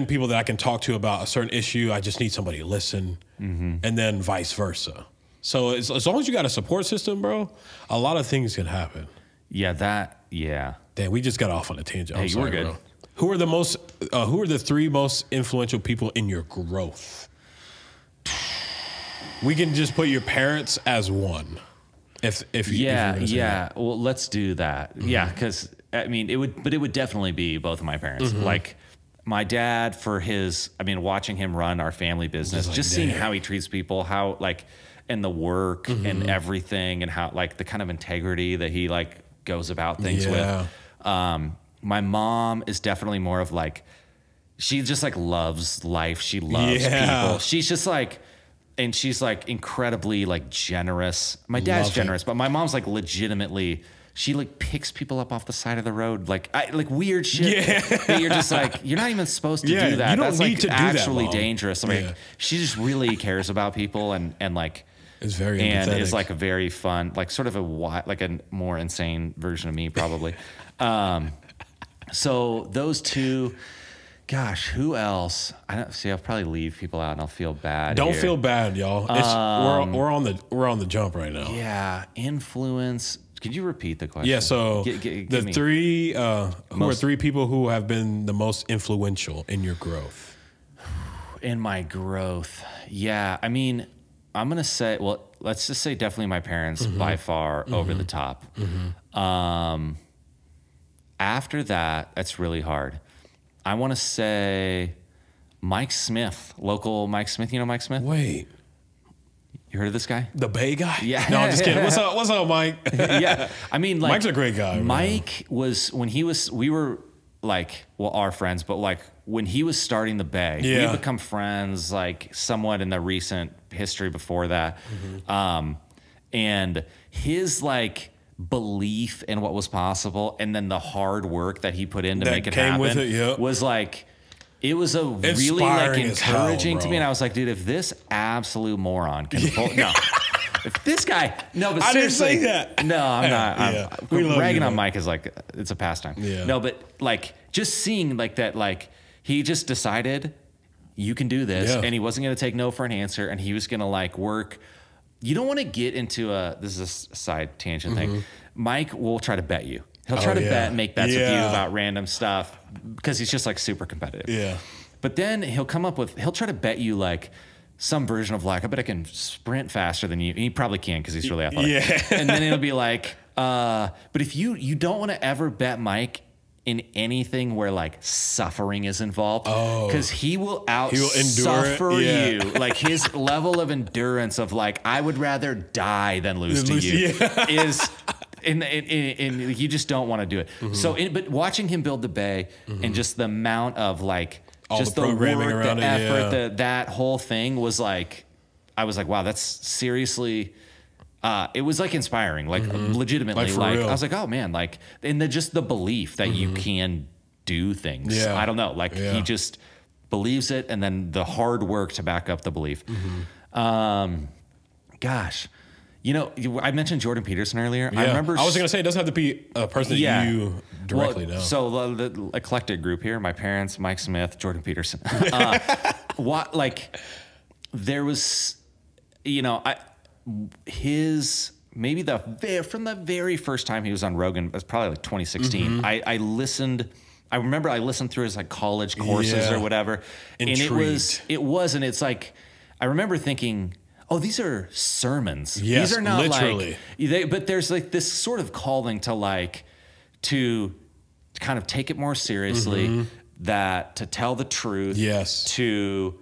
people that I can talk to about a certain issue. I just need somebody to listen, and then vice versa. So as long as you got a support system, bro, a lot of things can happen. Yeah. Damn, we just got off on a tangent. Hey, you were good. Bro. Who are the three most influential people in your growth? We can just put your parents as one. If well, let's do that. Yeah, because I mean, it would definitely be both of my parents. Like my dad watching him run our family business, just seeing how he treats people, how like, and the work and everything, and how like the kind of integrity that he like goes about things with. My mom is definitely more of like, she just like loves life. She loves people. She's just like, and she's like incredibly like generous. My dad's generous, but my mom's like legitimately, she like picks people up off the side of the road, like weird shit. That you're just like, you're not even supposed to do that. You don't That's need like to do actually that, dangerous. I mean, she just really cares about people and like, it's very and empathetic. is like a very fun, like sort of like a more insane version of me probably. So those two. Gosh, who else? I'll probably leave people out and I'll feel bad. Don't feel bad, y'all. We're on the jump right now. Yeah, influence. Could you repeat the question? Yeah, so the three who are three people who have been the most influential in your growth? In my growth. Yeah, I mean, I'm going to say, well, let's just say definitely my parents by far over the top. After that, that's really hard. I want to say Mike Smith, local Mike Smith. You know Mike Smith? Wait. You heard of this guy? The Bay guy? Yeah. No, I'm just kidding. What's up, Mike? Yeah. I mean, like, Mike's a great guy. Mike was, we were like, well, our friends, but like when he was starting the Bay, we become friends like somewhat in the recent history before that. And his like belief in what was possible and then the hard work that he put in to make it happen was like, it was a really like encouraging to me. And I was like, dude, if this absolute moron can pull, no, if this guy, no, but seriously, I didn't say that. No, I'm not. Ragging on Mike is like, it's a pastime. No, but like just seeing like that, like he just decided you can do this and he wasn't going to take no for an answer. And he was going to like work. You don't want to get into this is a side tangent thing. Mike will try to bet you. He'll try to make bets with you about random stuff because he's just like super competitive. Yeah. But then he'll try to bet you like some version of like, I bet I can sprint faster than you. And he probably can because he's really athletic. Yeah. And then it'll be like, but if you don't want to ever bet Mike in anything where like suffering is involved, because he will suffer you. Like his level of endurance of like, I would rather die than lose to you is, and you just don't want to do it. So, but watching him build the Bay and just the amount of like, all just the programming work, the effort, that whole thing was like, I was like, wow, that's seriously. It was like inspiring, like legitimately, like I was like, oh man, like, and just the belief that you can do things. I don't know, like he just believes it, and then the hard work to back up the belief. Gosh, you know, I mentioned Jordan Peterson earlier. Yeah. I remember. I was going to say, it doesn't have to be a person that you directly know. So the eclectic group here, my parents, Mike Smith, Jordan Peterson. There was, you know, maybe from the very first time he was on Rogan, it was probably like 2016. I listened. I remember I listened through his like college courses or whatever, Intrigued. and it's like, I remember thinking, oh, these are sermons. Yes, these are not literally. But there's like this sort of calling to kind of take it more seriously, to tell the truth. Yes. To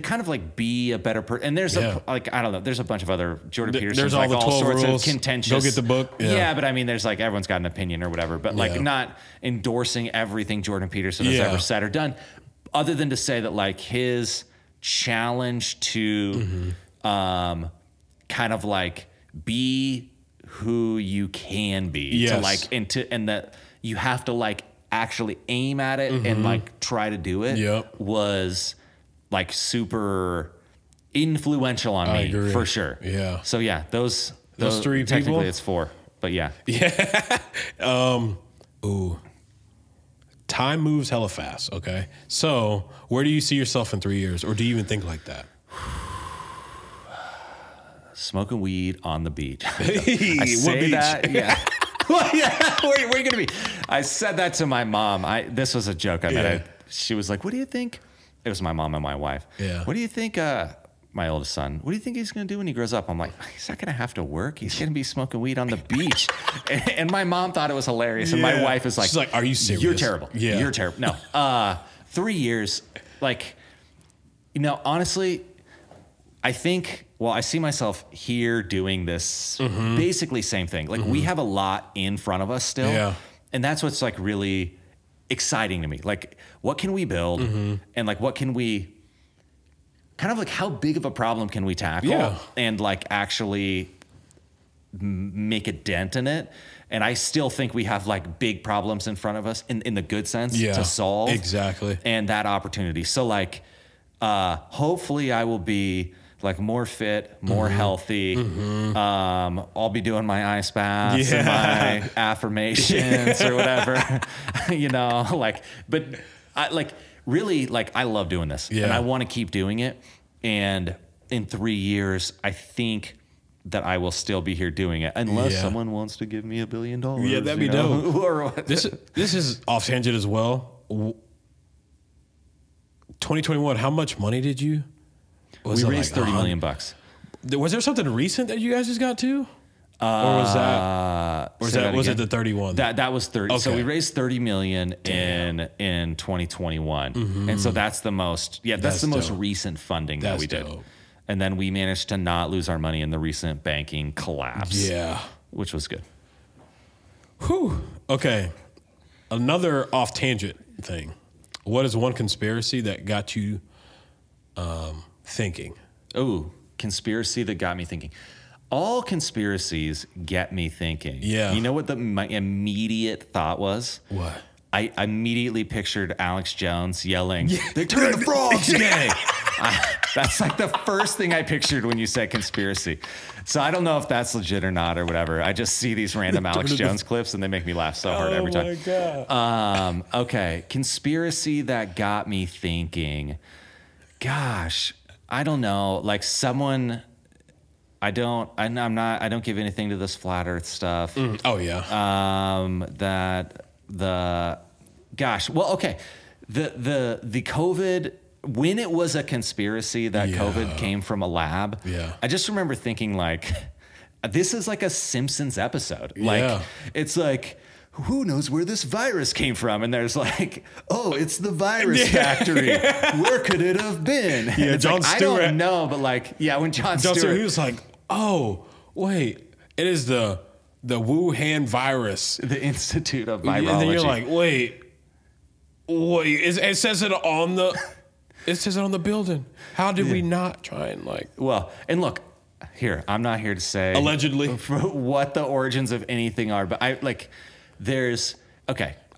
kind of like be a better person. And there's I don't know, there's a bunch of other Jordan Peterson. There's all sorts rules. of contentious. Go get the book. Yeah, but I mean, there's like, everyone's got an opinion or whatever, but like not endorsing everything Jordan Peterson has ever said or done, other than to say that like his challenge to kind of like be who you can be, to like, and that you have to like actually aim at it and like try to do it was like super influential on me for sure. Yeah. So yeah, those three people. Technically it's four, but yeah. Yeah. Time moves hella fast. Okay. So where do you see yourself in 3 years, or do you even think like that? Smoking weed on the beach. I say that. Yeah. Well, yeah. Where are you going to be? I said that to my mom. This was a joke I made. She was like, "What do you think?" It was my mom and my wife. Yeah. What do you think? My oldest son. What do you think he's going to do when he grows up? I'm like, he's not going to have to work. He's going to be smoking weed on the beach. And my mom thought it was hilarious. And my wife is like, she's like, "Are you serious? You're terrible. Yeah. You're terrible." No. 3 years. Like, you know, honestly, I think, I see myself here doing this basically same thing. Like we have a lot in front of us still. Yeah. And that's what's like really exciting to me. Like, what can we build? And like, what can we kind of like, how big of a problem can we tackle and like actually make a dent in it? And I still think we have like big problems in front of us in the good sense to solve. Exactly. And that opportunity. So like, hopefully I will be like more fit, more healthy. I'll be doing my ice baths and my affirmations or whatever, you know, like, but I like really like, I love doing this and I want to keep doing it. And in 3 years, I think that I will still be here doing it unless someone wants to give me $1 billion. Yeah, that'd be dope. Or this is off tangent as well. 2021, how much money did you? We raised $30 million. Was there something recent that you guys just got to? Or was it the 31? That was 30. Okay. So we raised 30 million in 2021. And so that's the most that's the most recent funding that we did. Dope. And then we managed to not lose our money in the recent banking collapse. Yeah. Which was good. Whew. Okay. Another off tangent thing. What is one conspiracy that got you thinking? Oh, conspiracy that got me thinking. All conspiracies get me thinking. Yeah. You know what my immediate thought was? What? I immediately pictured Alex Jones yelling, "They turned the frogs gay." That's like the first thing I pictured when you said conspiracy. So I don't know if that's legit or not or whatever. I just see these random Alex Jones clips and they make me laugh so hard every time. Oh my God. Okay. Conspiracy that got me thinking. Gosh, I don't know. Like someone, I don't give anything to this flat earth stuff. Oh yeah. The COVID, when it was a conspiracy that COVID came from a lab, I just remember thinking like, this is like a Simpsons episode. Like, it's like, who knows where this virus came from? And there's like, oh, it's the virus factory. Where could it have been? Yeah, Jon Stewart. I don't know, but like, when Jon Stewart. He was like, oh, wait, it is the Wuhan virus. The Institute of Virology. And then you're like, wait, it says it on the building. How did we not try and like? Well, and look, here, I'm not here to say allegedly what the origins of anything are, but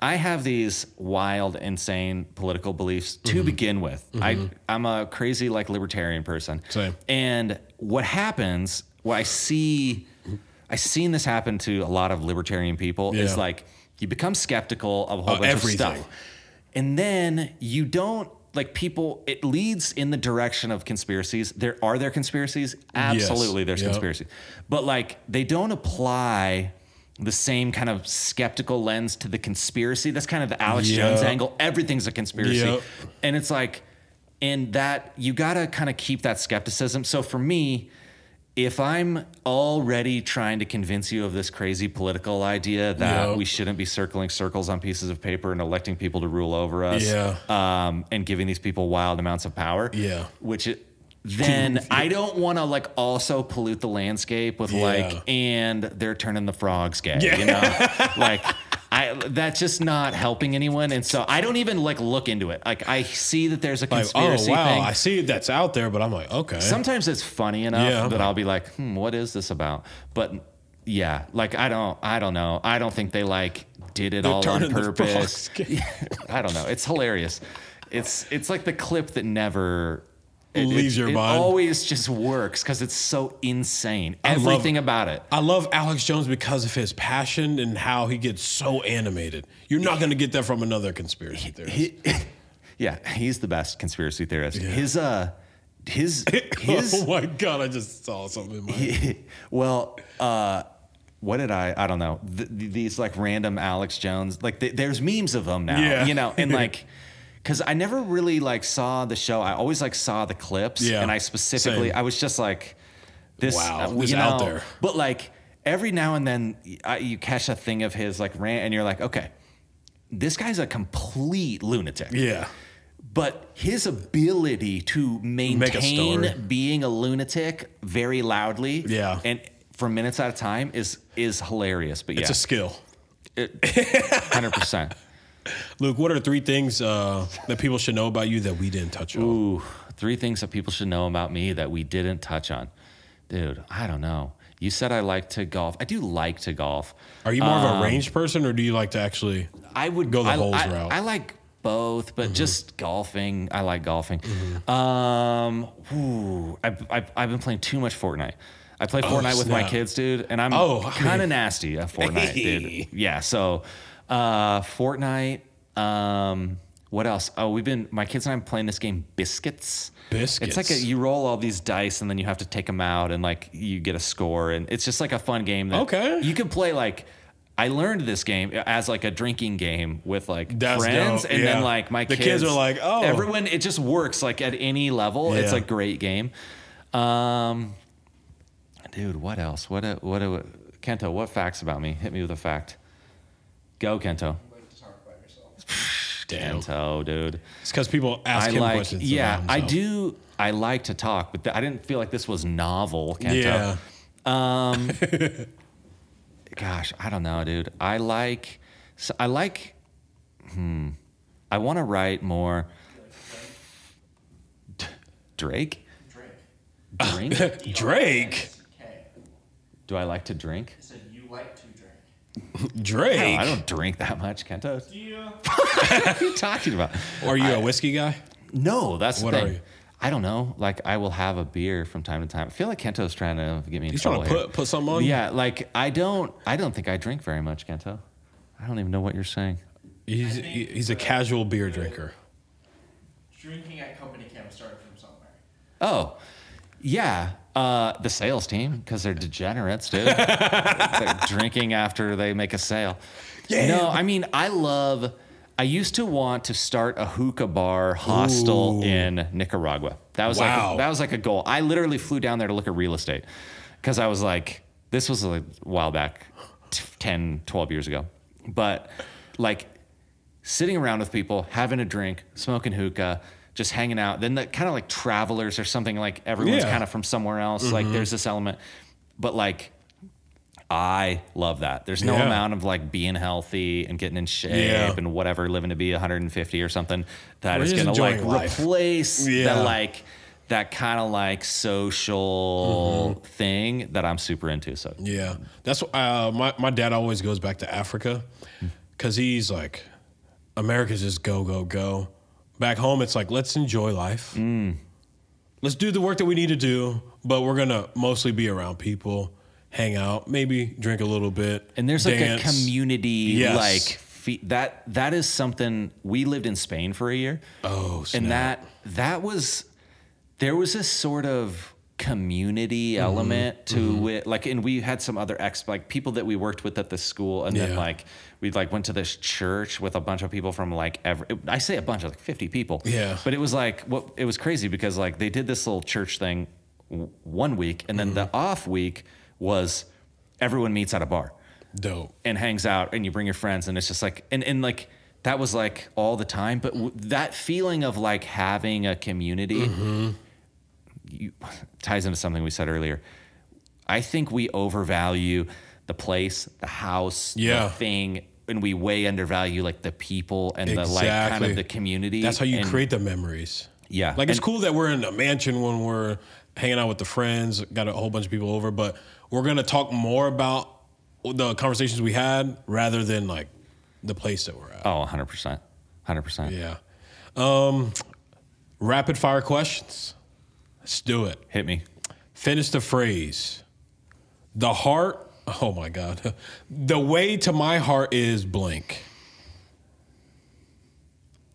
I have these wild, insane political beliefs to begin with. I'm a crazy, like, libertarian person. Same. And what happens, what I've seen this happen to a lot of libertarian people is, like, you become skeptical of a whole bunch of stuff. And then you don't, like, people, it leads in the direction of conspiracies. Are there conspiracies? Absolutely, there's conspiracies. But, like, they don't apply the same kind of skeptical lens to the conspiracy. That's kind of the Alex Jones angle. Everything's a conspiracy. And it's like, and that, you gotta kind of keep that skepticism. So for me, if I'm already trying to convince you of this crazy political idea that we shouldn't be circling circles on pieces of paper and electing people to rule over us, and giving these people wild amounts of power, then I don't want to, like, also pollute the landscape with like, and they're turning the frogs gay, you know, like, that's just not helping anyone. And so I don't even, like, look into it. Like, I see that there's a conspiracy thing. I see that's out there, but I'm like, okay. Sometimes it's funny enough that I'll be like, what is this about? But yeah, like, I don't know. I don't think they, like, did it all on purpose. I don't know. It's hilarious. It's like the clip that never leaves your mind. It always just works because it's so insane. Everything about it. I love Alex Jones because of his passion and how he gets so animated. You're not going to get that from another conspiracy theorist. He's the best conspiracy theorist. Yeah. His oh my God, I just saw something in my head. What did I don't know. These, like, random Alex Jones, like, there's memes of them now, you know, and, like, because I never really, like, saw the show. I always, like, saw the clips, and I specifically, I was just like, this, this out there. But, like, every now and then you catch a thing of his, like, rant, and you're like, okay, this guy's a complete lunatic. Yeah. But his ability to maintain being a lunatic very loudly, and for minutes at a time is hilarious. But it's a skill. 100%. Luke, what are 3 things that people should know about you that we didn't touch on? Ooh, 3 things that people should know about me that we didn't touch on. Dude, I don't know. You said I like to golf. I do like to golf. Are you more of a range person, or do you like to actually go the holes route? I like both, but just golfing. I like golfing. I've been playing too much Fortnite. I play Fortnite with my kids, dude, and I'm kind of nasty at Fortnite, dude. Yeah, so Fortnite. What else? Oh, my kids and I are playing this game, Biscuits. Biscuits. It's like you roll all these dice and then you have to take them out and, like, you get a score, and it's just like a fun game that you can play. Like, I learned this game as, like, a drinking game with, like, friends, and then, like, my kids are like, everyone. It just works, like, at any level. It's a great game. Dude, what else? Kento, what facts about me? Hit me with a fact. Go, Kento. Damn. Kento, dude. It's because people ask him questions. Yeah, I do. I like to talk, but I didn't feel like this was novel, Kento. Yeah. Gosh, I don't know, dude. I want to write more. Drake? Drink? Drake? Do I like to drink? I said you like to drink. Drake? I don't drink that much, Kento. Do you? What are you talking about? Are you a whiskey guy? No, that's the thing. What are you? I don't know. Like, I will have a beer from time to time. I feel like Kento's trying to get me in trouble. He's trying to put something on you? Yeah, like, I don't think I drink very much, Kento. I don't even know what you're saying. He's a casual beer drinker. Drinking at companycam started from somewhere. Oh, yeah. The sales team, because they're degenerates, dude. They're drinking after they make a sale. Yeah. No, I mean, I used to want to start a hookah bar hostel in Nicaragua. That was like a goal. I literally flew down there to look at real estate because I was like, this was a while back, 10, 12 years ago. But, like, sitting around with people, having a drink, smoking hookah, just hanging out. Then the kind of like travelers or something, like everyone's kind of from somewhere else. Like, there's this element. But, like, I love that. There's no amount of, like, being healthy and getting in shape and whatever, living to be 150 or something that is going to, like, replace the, like, that kind of, like, social thing that I'm super into. So yeah, that's my dad always goes back to Africa because he's like America's just go, go, go. Back home, it's like, let's enjoy life. Let's do the work that we need to do, but we're going to mostly be around people, hang out, maybe drink a little bit. And there's dance. like a community, Yes. that is something. We lived in Spain for a year. Oh, snap. And there was this sort of community element to it. Like, and we had some other people that we worked with at the school. And then like, we like went to this church with a bunch of people from like I say a bunch of like 50 people. Yeah. But it was like, it was crazy because like they did this little church thing one week. And then the off week was everyone meets at a bar. Dope. And hangs out and you bring your friends and it's just like, and like, that was like all the time. But that feeling of like having a community ties into something we said earlier. I think we overvalue the place, the house, the thing, and we way undervalue like the people and the like kind of the community. That's how you create the memories. Yeah. Like it's cool that we're in a mansion when we're hanging out with the friends, got a whole bunch of people over, but we're going to talk more about the conversations we had rather than like the place that we're at. Oh, 100%. 100%. Yeah. Rapid fire questions. Let's do it. Hit me. Finish the phrase. The heart, oh my God. The way to my heart is blank.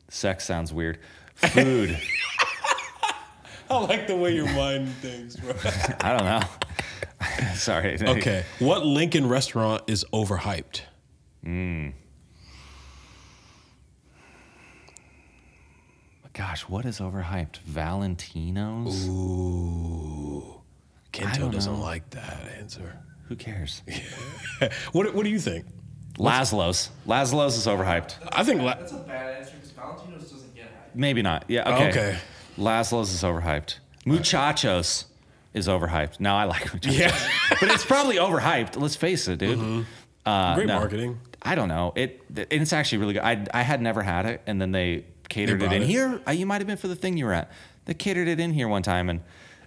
Sex sounds weird. Food. I like the way your mind thinks, bro. I don't know. Sorry. Okay. What Lincoln restaurant is overhyped? Gosh, what is overhyped? Valentino's? Ooh. Kento doesn't like that answer. Who cares? What do you think? Laszlo's. Laszlo's is overhyped. I think That's a bad answer because Valentino's doesn't get hyped. Maybe not. Yeah, okay. Okay. Laszlo's is overhyped. Muchachos is overhyped. Now I like muchachos. Yeah. But it's probably overhyped. Let's face it, dude. Great no. marketing. I don't know. It's actually really good. I had never had it, and then they catered it in here. You might have been for the thing you were at. They catered it in here one time, and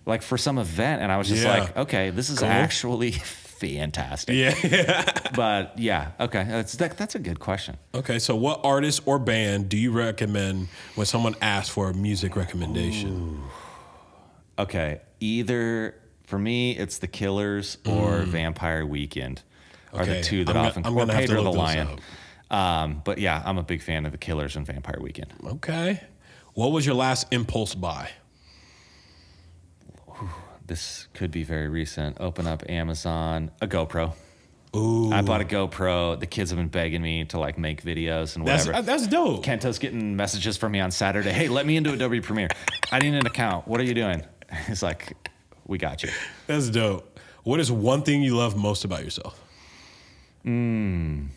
like for some event, and I was just like, okay, this is actually fantastic. Yeah. But yeah, okay, that's a good question. Okay, so what artist or band do you recommend when someone asks for a music recommendation? Ooh. Okay, either for me it's The Killers or Vampire Weekend are the two that often. I'm gonna have to Pedro look the those Lion. up. But yeah, I'm a big fan of The Killers and Vampire Weekend. Okay. What was your last impulse buy? This could be very recent. Open up Amazon, a GoPro. Ooh. I bought a GoPro. The kids have been begging me to like make videos and whatever. That's dope. Kento's getting messages from me on Saturday. Hey, let me into Adobe Premiere. I need an account. What are you doing? He's like, we got you. That's dope. What is one thing you love most about yourself? Only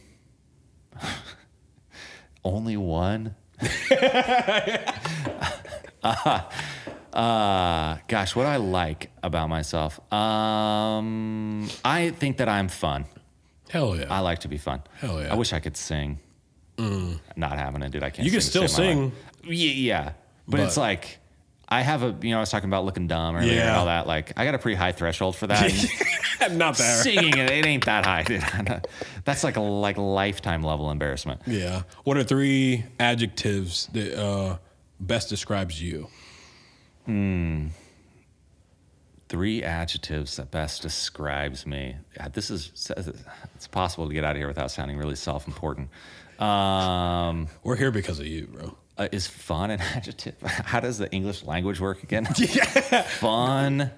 one? Gosh, what do I like about myself? I think that I'm fun. Hell yeah. I like to be fun. Hell yeah. I wish I could sing. Not having it, dude. I can't. You can still sing. Yeah, but it's like I have a. I was talking about looking dumb earlier and all that. Like I got a pretty high threshold for that. Not that. Singing it ain't that high, dude. That's like a lifetime level embarrassment. Yeah. What are 3 adjectives that best describes you? 3 adjectives that best describes me. God, it's possible to get out of here without sounding really self-important. We're here because of you, bro. Is fun an adjective? How does the English language work again? Yeah. Fun.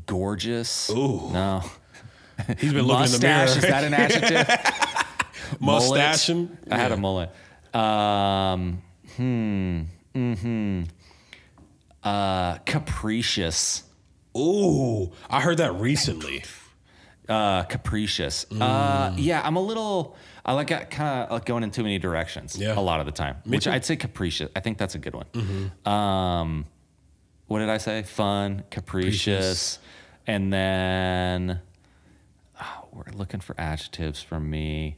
Gorgeous. Ooh. No. He's been looking in the mirror. Mustache, is that an adjective? Mustaching. I had a mullet. Capricious. Ooh, I heard that recently. Capricious. Yeah, I'm a little. I like kind of like going in too many directions. Yeah. A lot of the time, which too. I'd say capricious. I think that's a good one. What did I say? Fun, capricious, and then we're looking for adjectives from me.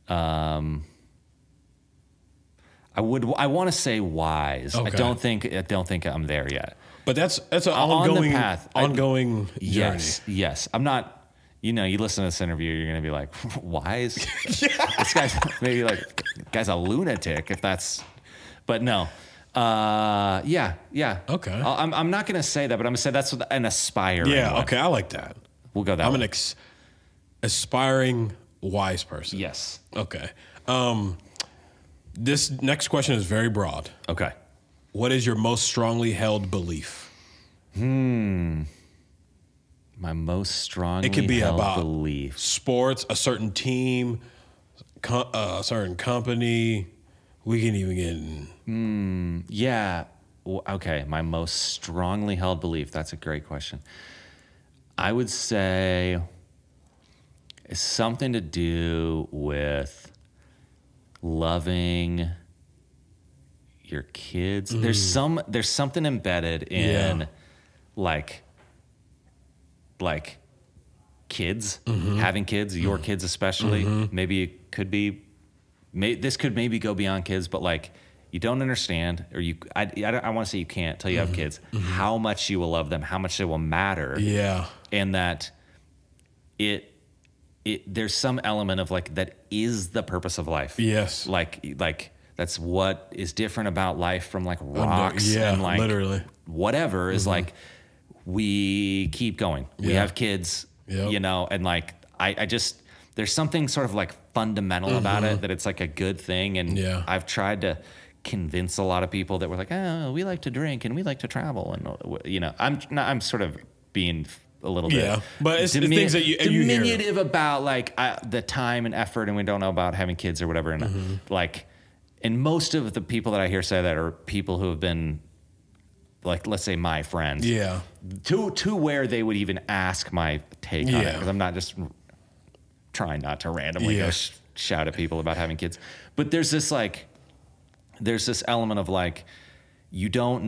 I want to say wise. Okay. I don't think I'm there yet. But that's an On the ongoing path. ongoing journey. Yes. I'm not. you listen to this interview, you're going to be like, why is this guy's maybe like, guy's a lunatic if that's, but no. Yeah. Okay. I'm not going to say that, but I'm going to say that's an aspiring one. Okay. I like that. We'll go that way. I'm an aspiring wise person. Yes. Okay. This next question is very broad. Okay. What is your most strongly held belief? My most strongly it could be held about belief. Sports, a certain team, a certain company. We can even get in. Yeah. Okay. My most strongly held belief. That's a great question. I would say it's something to do with loving your kids. There's something embedded in like kids, having kids, your kids especially. Maybe it could be, this could maybe go beyond kids, but like you don't understand, or I want to say you can't till you have kids, how much you will love them, how much they will matter. Yeah. And that there's some element of like, that is the purpose of life. Yes. Like that's what is different about life from like rocks and like literally whatever is like, we keep going. We have kids, and like, I just, there's something sort of like fundamental about it, that it's like a good thing. And I've tried to convince a lot of people that were like, oh, we like to drink and we like to travel. And, I'm sort of being a little bit, but it's things that you diminutive about like the time and effort, and we don't know about having kids or whatever. And like, and most of the people that I hear say that are people who have been like, let's say my friends, to where they would even ask my take on it, because I'm not just trying not to randomly go shout at people about having kids. But there's this element of like, you really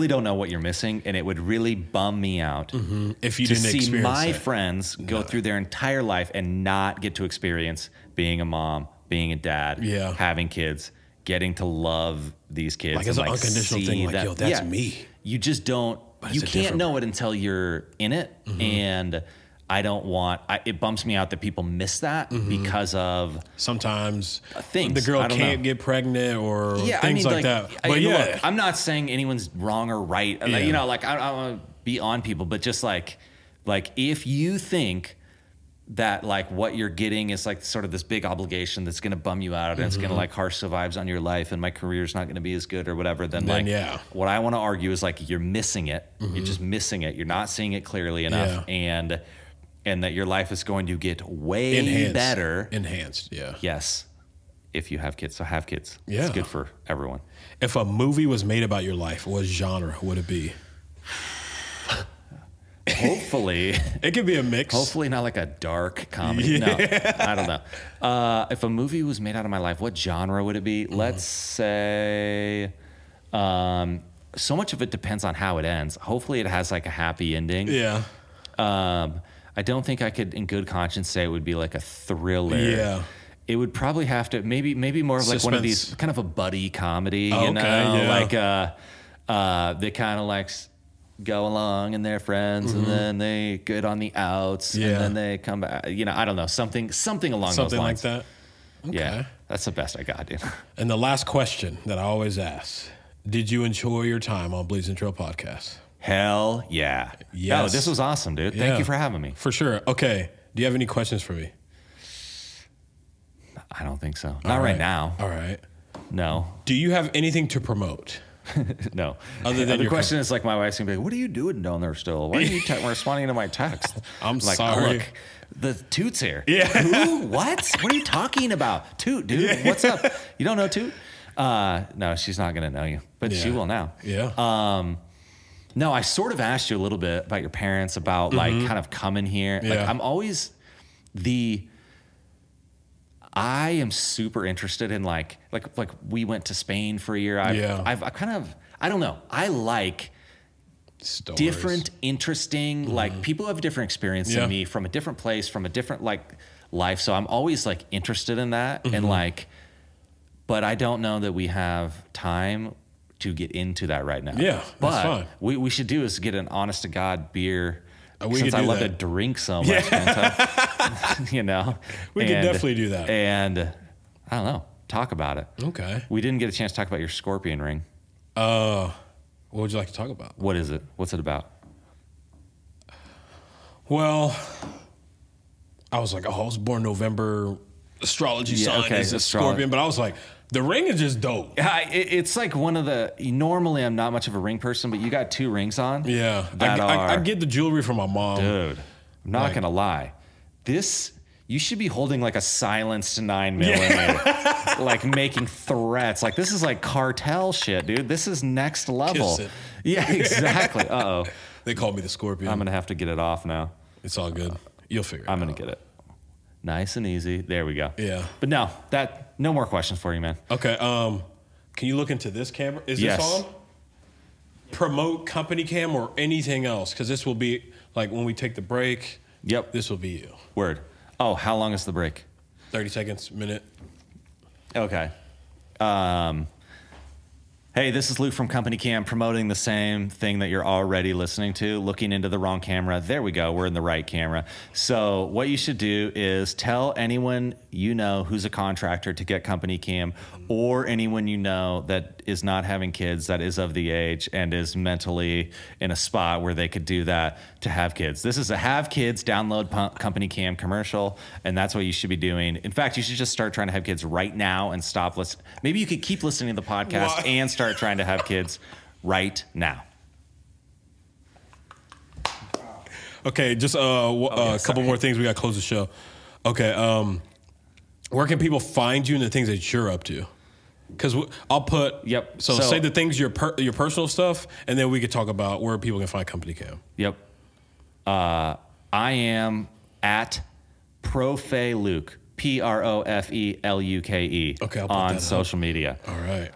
don't know what you're missing, and it would really bum me out if you to didn't see experience my that. friends go through their entire life and not get to experience being a mom, being a dad, having kids, getting to love these kids. Like, it's an unconditional thing, like, yo, that's me. You just don't, you can't know it until you're in it. And I don't want, it bumps me out that people miss that because of sometimes things. The girl can't get pregnant or things like that. But look, I'm not saying anyone's wrong or right. Like, I want to be on people, but just like if you think that like what you're getting is like sort of this big obligation that's going to bum you out and it's going to like harsh the vibes on your life and my career's not going to be as good or whatever, then what I want to argue is like, you're missing it. You're just missing it. You're not seeing it clearly enough. And that your life is going to get way better. Enhanced. Yes. If you have kids. So have kids. It's good for everyone. If a movie was made about your life, what genre would it be? Hopefully. It could be a mix. Hopefully not like a dark comedy. No, I don't know. If a movie was made out of my life, what genre would it be? Let's say, so much of it depends on how it ends. Hopefully it has like a happy ending. Yeah. I don't think I could in good conscience say it would be like a thriller. Yeah. It would probably have to, maybe more of like one of these, kind of a buddy comedy, you know? Yeah. Like, they kind of like go along and they're friends and then they get on the outs and then they come back, I don't know, something along those lines. Something like that? Okay. Yeah, that's the best I got, dude. And the last question that I always ask, did you enjoy your time on Blazin A Trail Podcast? Hell yeah. Yes. Oh, this was awesome, dude. Thank you for having me. For sure. Okay. Do you have any questions for me? I don't think so. Not right now. All right. No. Do you have anything to promote? No. Other than the question is like, my wife's gonna be like, what are you doing down there still? Why are you responding to my text? I'm like, sorry. Oh, look, the Toot's here. Yeah. Who? What? What are you talking about? Toot, dude. What's up? You don't know Toot? No, she's not gonna know you, but she will now. Yeah. No, I sort of asked you a little bit about your parents, about like kind of coming here. Yeah. Like, I'm always I am super interested in like we went to Spain for a year. I've kind of, I don't know. I like Stories. Different, interesting, like people have a different experience than me, from a different place, from a different like life. So I'm always like interested in that. And like, but I don't know that we have time to get into that right now. Yeah, but that's fine. we should do is get an honest to God beer since I love to drink so much, you know, we can definitely do that. And I don't know, talk about it. Okay. We didn't get a chance to talk about your scorpion ring. What would you like to talk about? What is it? What's it about? Well, I was like, I was born November. Astrology sign is a scorpion, but I was like, the ring is just dope. It's like one of the. Normally, I'm not much of a ring person, but you got 2 rings on. Yeah, I get the jewelry from my mom. Dude, I'm not gonna lie. This, you should be holding like a silenced 9mm, like making threats. Like this is like cartel shit, dude. This is next level. Kiss it. Yeah, exactly. Uh-oh. They call me the scorpion. I'm gonna have to get it off now. It's all good. You'll figure it out. I'm gonna get it. Nice and easy. There we go. Yeah. But no more questions for you, man. Okay. Can you look into this camera? Is this on? Promote company cam or anything else? Because this will be like when we take the break. Yep. This will be you. Word. Oh, how long is the break? 30 seconds, minute. Okay. Hey, this is Luke from Company Cam promoting the same thing that you're already listening to, looking into the wrong camera. There we go. We're in the right camera. So what you should do is tell anyone you know who's a contractor to get Company Cam, or anyone you know that is not having kids, that is of the age and is mentally in a spot where they could do that, to have kids. This is a have kids, download Company Cam commercial, and that's what you should be doing. In fact, you should just start trying to have kids right now and stop listening. Maybe you could keep listening to the podcast and start trying to have kids right now. Okay, just a couple more things. We got to close the show. Okay, where can people find you and the things that you're up to? Because I'll put So say the things your personal stuff, and then we could talk about where people can find Company Cam. Yep. I am at ProfeLuke. ProfeLuke. Okay, I'll put on that social media. All right.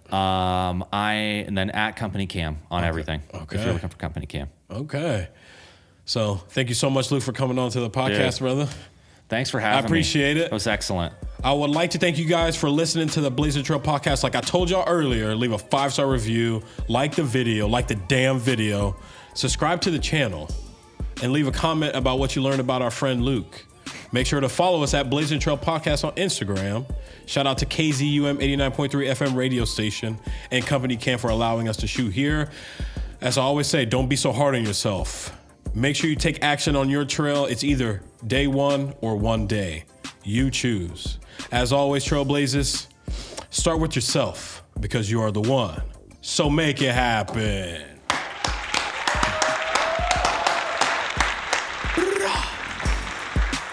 And then at Company Cam on everything. Okay. If you're looking for Company Cam. Okay. So thank you so much, Luke, for coming on to the podcast, brother. Thanks for having me. I appreciate it. It was excellent. I would like to thank you guys for listening to the Blazin A Trail Podcast. Like I told y'all earlier, leave a 5-star review, like the video, like the damn video, subscribe to the channel, and leave a comment about what you learned about our friend Luke. Make sure to follow us at Blazin A Trail Podcast on Instagram. Shout out to KZUM 89.3 FM radio station and Company Cam for allowing us to shoot here. As I always say, don't be so hard on yourself. Make sure you take action on your trail. It's either day 1 or one day. You choose. As always, Trailblazers, start with yourself because you are the one. So make it happen.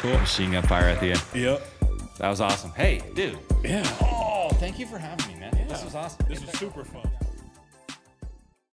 Cool. Machine gun fire at the end. Yep. That was awesome. Hey, dude. Yeah. Oh, thank you for having me, man. Yeah. This was awesome. This was super fun.